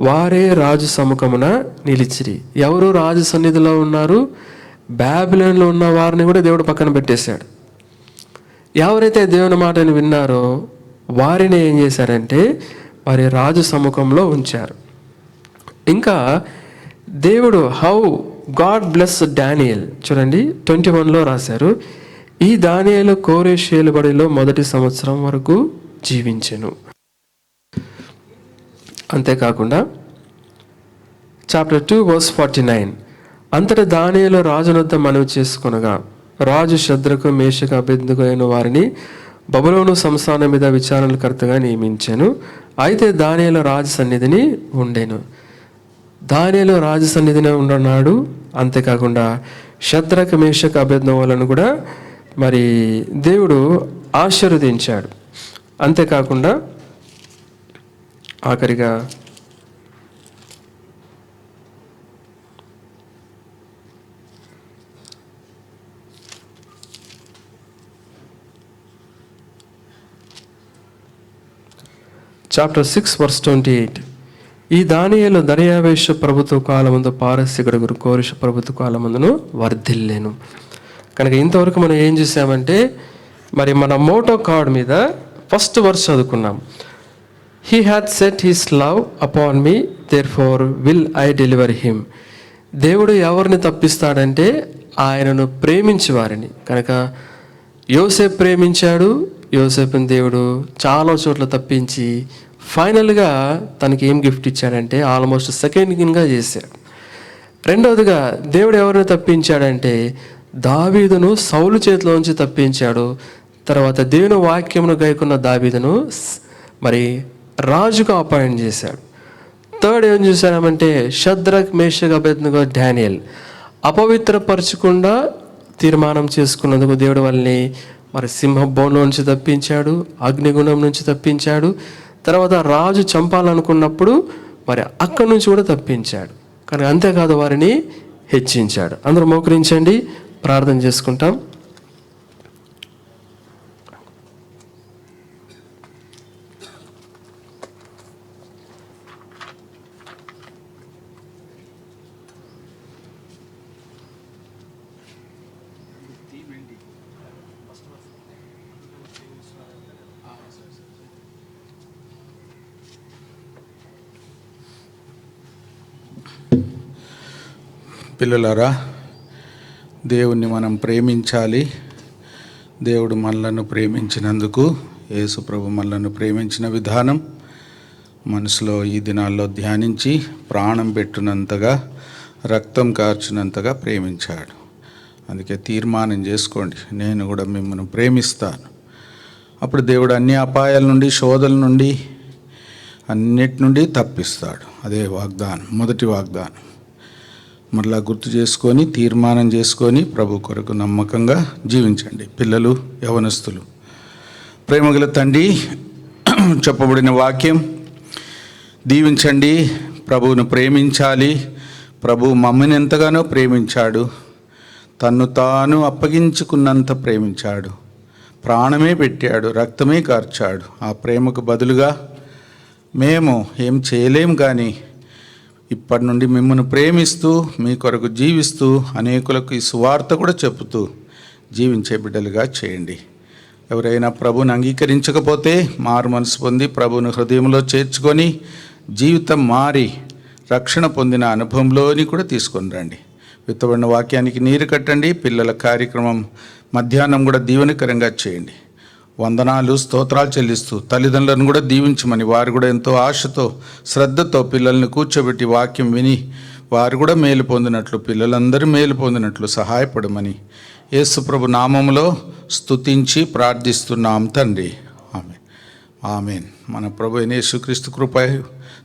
వారే రాజు సముఖమున నిలిచిరి. ఎవరు రాజు సన్నిధిలో ఉన్నారు? బాబిలోనులో ఉన్న వారిని కూడా దేవుడు పక్కన పెట్టేశాడు. ఎవరైతే దేవుని మాటను విన్నారో వారిని ఏం చేశారంటే వారి రాజు సముఖంలో ఉంచారు. ఇంకా దేవుడు హౌ గాడ్ బ్లెస్ డానియల్. చూడండి 21లో రాశారు, ఈ దానియేలు కోరెషు ఏలుబడిలో మొదటి సంవత్సరం వరకు జీవించెను. అంతేకాకుండా చాప్టర్ 2 వర్స్ 49. అంతటా దానియేలు రాజునొద్ద మనవి చేసుకొనగా రాజు షద్రకు, మేషకు, అబేద్నెగో అయిన వారిని బబులోను సంస్థానం మీద విచారణకర్తగా నియమించాను. అయితే దానియేలు రాజు సన్నిధిని ఉండెను. దానియేలు రాజు సన్నిధిని ఉండనాడు. అంతేకాకుండా షద్రకు, మేషకు, అబేద్నెగోలను కూడా మరి దేవుడు ఆశీర్వదించాడు. అంతేకాకుండా ఆఖరిగా చాప్టర్ 6 వర్స్ 28. ఈ దానియేలు దర్యావేషు ప్రభుత్వ కాలమందు పారసీకుడు కోరెషు ప్రభుత్వ కాలమందును వర్ధిల్లేను. కనుక ఇంతవరకు మనం ఏం చూసామంటే మరి మన మోటో కార్డ్ మీద ఫస్ట్ వర్స్ చదువుకున్నాం. He had set his love upon me, therefore will I deliver him. దేవుడు ఎవరిని తప్పిస్తాడంటే ఆయనను ప్రేమించే వారిని. కనుక యోసేపు ప్రేమించాడు. యోసేపుని దేవుడు చాలా చోట్ల తప్పించి ఫైనల్గా తనకి ఏం గిఫ్ట్ ఇచ్చాడంటే ఆల్మోస్ట్ సెకండ్ కింగ్గా చేశాడు. రెండవదిగా దేవుడు ఎవరిని తప్పించాడంటే దావీదును సౌలు చేతిలోంచి తప్పించాడు. తర్వాత దేవుని వాక్యమును గైకున్న దావీదును మరి రాజుగా అపాయింట్ చేశాడు. థర్డ్ ఏం చూసామంటే షద్రక్, మేషక్, అబేద్నెగో, డానియల్ అపవిత్రపరచకుండా తీర్మానం చేసుకున్నందుకు దేవుడు వాళ్ళని మరి సింహబోన్లో నుంచి తప్పించాడు, అగ్నిగుణం నుంచి తప్పించాడు. తర్వాత రాజు చంపాలనుకున్నప్పుడు మరి అక్కడి నుంచి కూడా తప్పించాడు. కానీ అంతేకాదు వారిని హెచ్చించాడు. అందరూ మోకరించండి, ప్రార్థన చేసుకుంటాం. పిల్లలారా, దేవుణ్ణి మనం ప్రేమించాలి. దేవుడు మనలను ప్రేమించినందుకు, యేసు ప్రభు మనలను ప్రేమించిన విధానం మనసులో ఈ దినాల్లో ధ్యానించి ప్రాణం పెట్టినంతగా, రక్తం కార్చినంతగా ప్రేమించాడు. అందుకే తీర్మానం చేసుకోండి, నేను కూడా మిమ్మల్ని ప్రేమిస్తాను. అప్పుడు దేవుడు అన్ని అపాయాల నుండి, శోధల నుండి, అన్నిటి నుండి తప్పిస్తాడు. అదే వాగ్దానం, మొదటి వాగ్దానం మరలా గుర్తు చేసుకొని తీర్మానం చేసుకొని ప్రభు కొరకు నమ్మకంగా జీవించండి. పిల్లలు, యవనస్తులు, ప్రేమగల తండ్రి, చెప్పబడిన వాక్యం దీవించండి. ప్రభువును ప్రేమించాలి. ప్రభు మమ్మల్ని ఎంతగానో ప్రేమించాడు, తన్ను తాను అప్పగించుకున్నంత ప్రేమించాడు, ప్రాణమే పెట్టాడు, రక్తమే కార్చాడు. ఆ ప్రేమకు బదులుగా మేము ఏం చేయలేం, కానీ ఇప్పటి నుండి మిమ్మల్ని ప్రేమిస్తూ మీ కొరకు జీవిస్తూ అనేకులకు ఈ సువార్త కూడా చెబుతూ జీవించే బిడ్డలుగా చేయండి. ఎవరైనా ప్రభువుని అంగీకరించకపోతే మారు మనసు పొంది ప్రభువుని హృదయంలో చేర్చుకొని జీవితం మారి రక్షణ పొందిన అనుభవంలోని కూడా తీసుకొని రండి. విత్తబడిన వాక్యానికి నీరు కట్టండి. పిల్లల కార్యక్రమం మధ్యాహ్నం కూడా దీవెనకరంగా చేయండి. వందనాలు, స్తోత్రాలు చెల్లిస్తూ తల్లిదండ్రులను కూడా దీవించమని, వారు కూడా ఎంతో ఆశతో శ్రద్ధతో పిల్లల్ని కూర్చోబెట్టి వాక్యం విని వారు కూడా మేలు పొందినట్లు, పిల్లలందరూ మేలు పొందినట్లు సహాయపడమని యేసు ప్రభు నామములో స్తుతించి ప్రార్థిస్తున్నాం తండ్రి. ఆమేన్. ఆమేన్. మన ప్రభు అయిన యేసుక్రీస్తు కృప,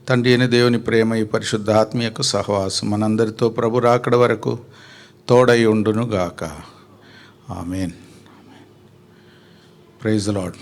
తండ్రి అయిన దేవుని ప్రేమ, ఈ పరిశుద్ధ ఆత్మీయ సహవాసం మనందరితో ప్రభు రాకడ వరకు తోడై ఉండును గాక. ఆమేన్. Praise the lord.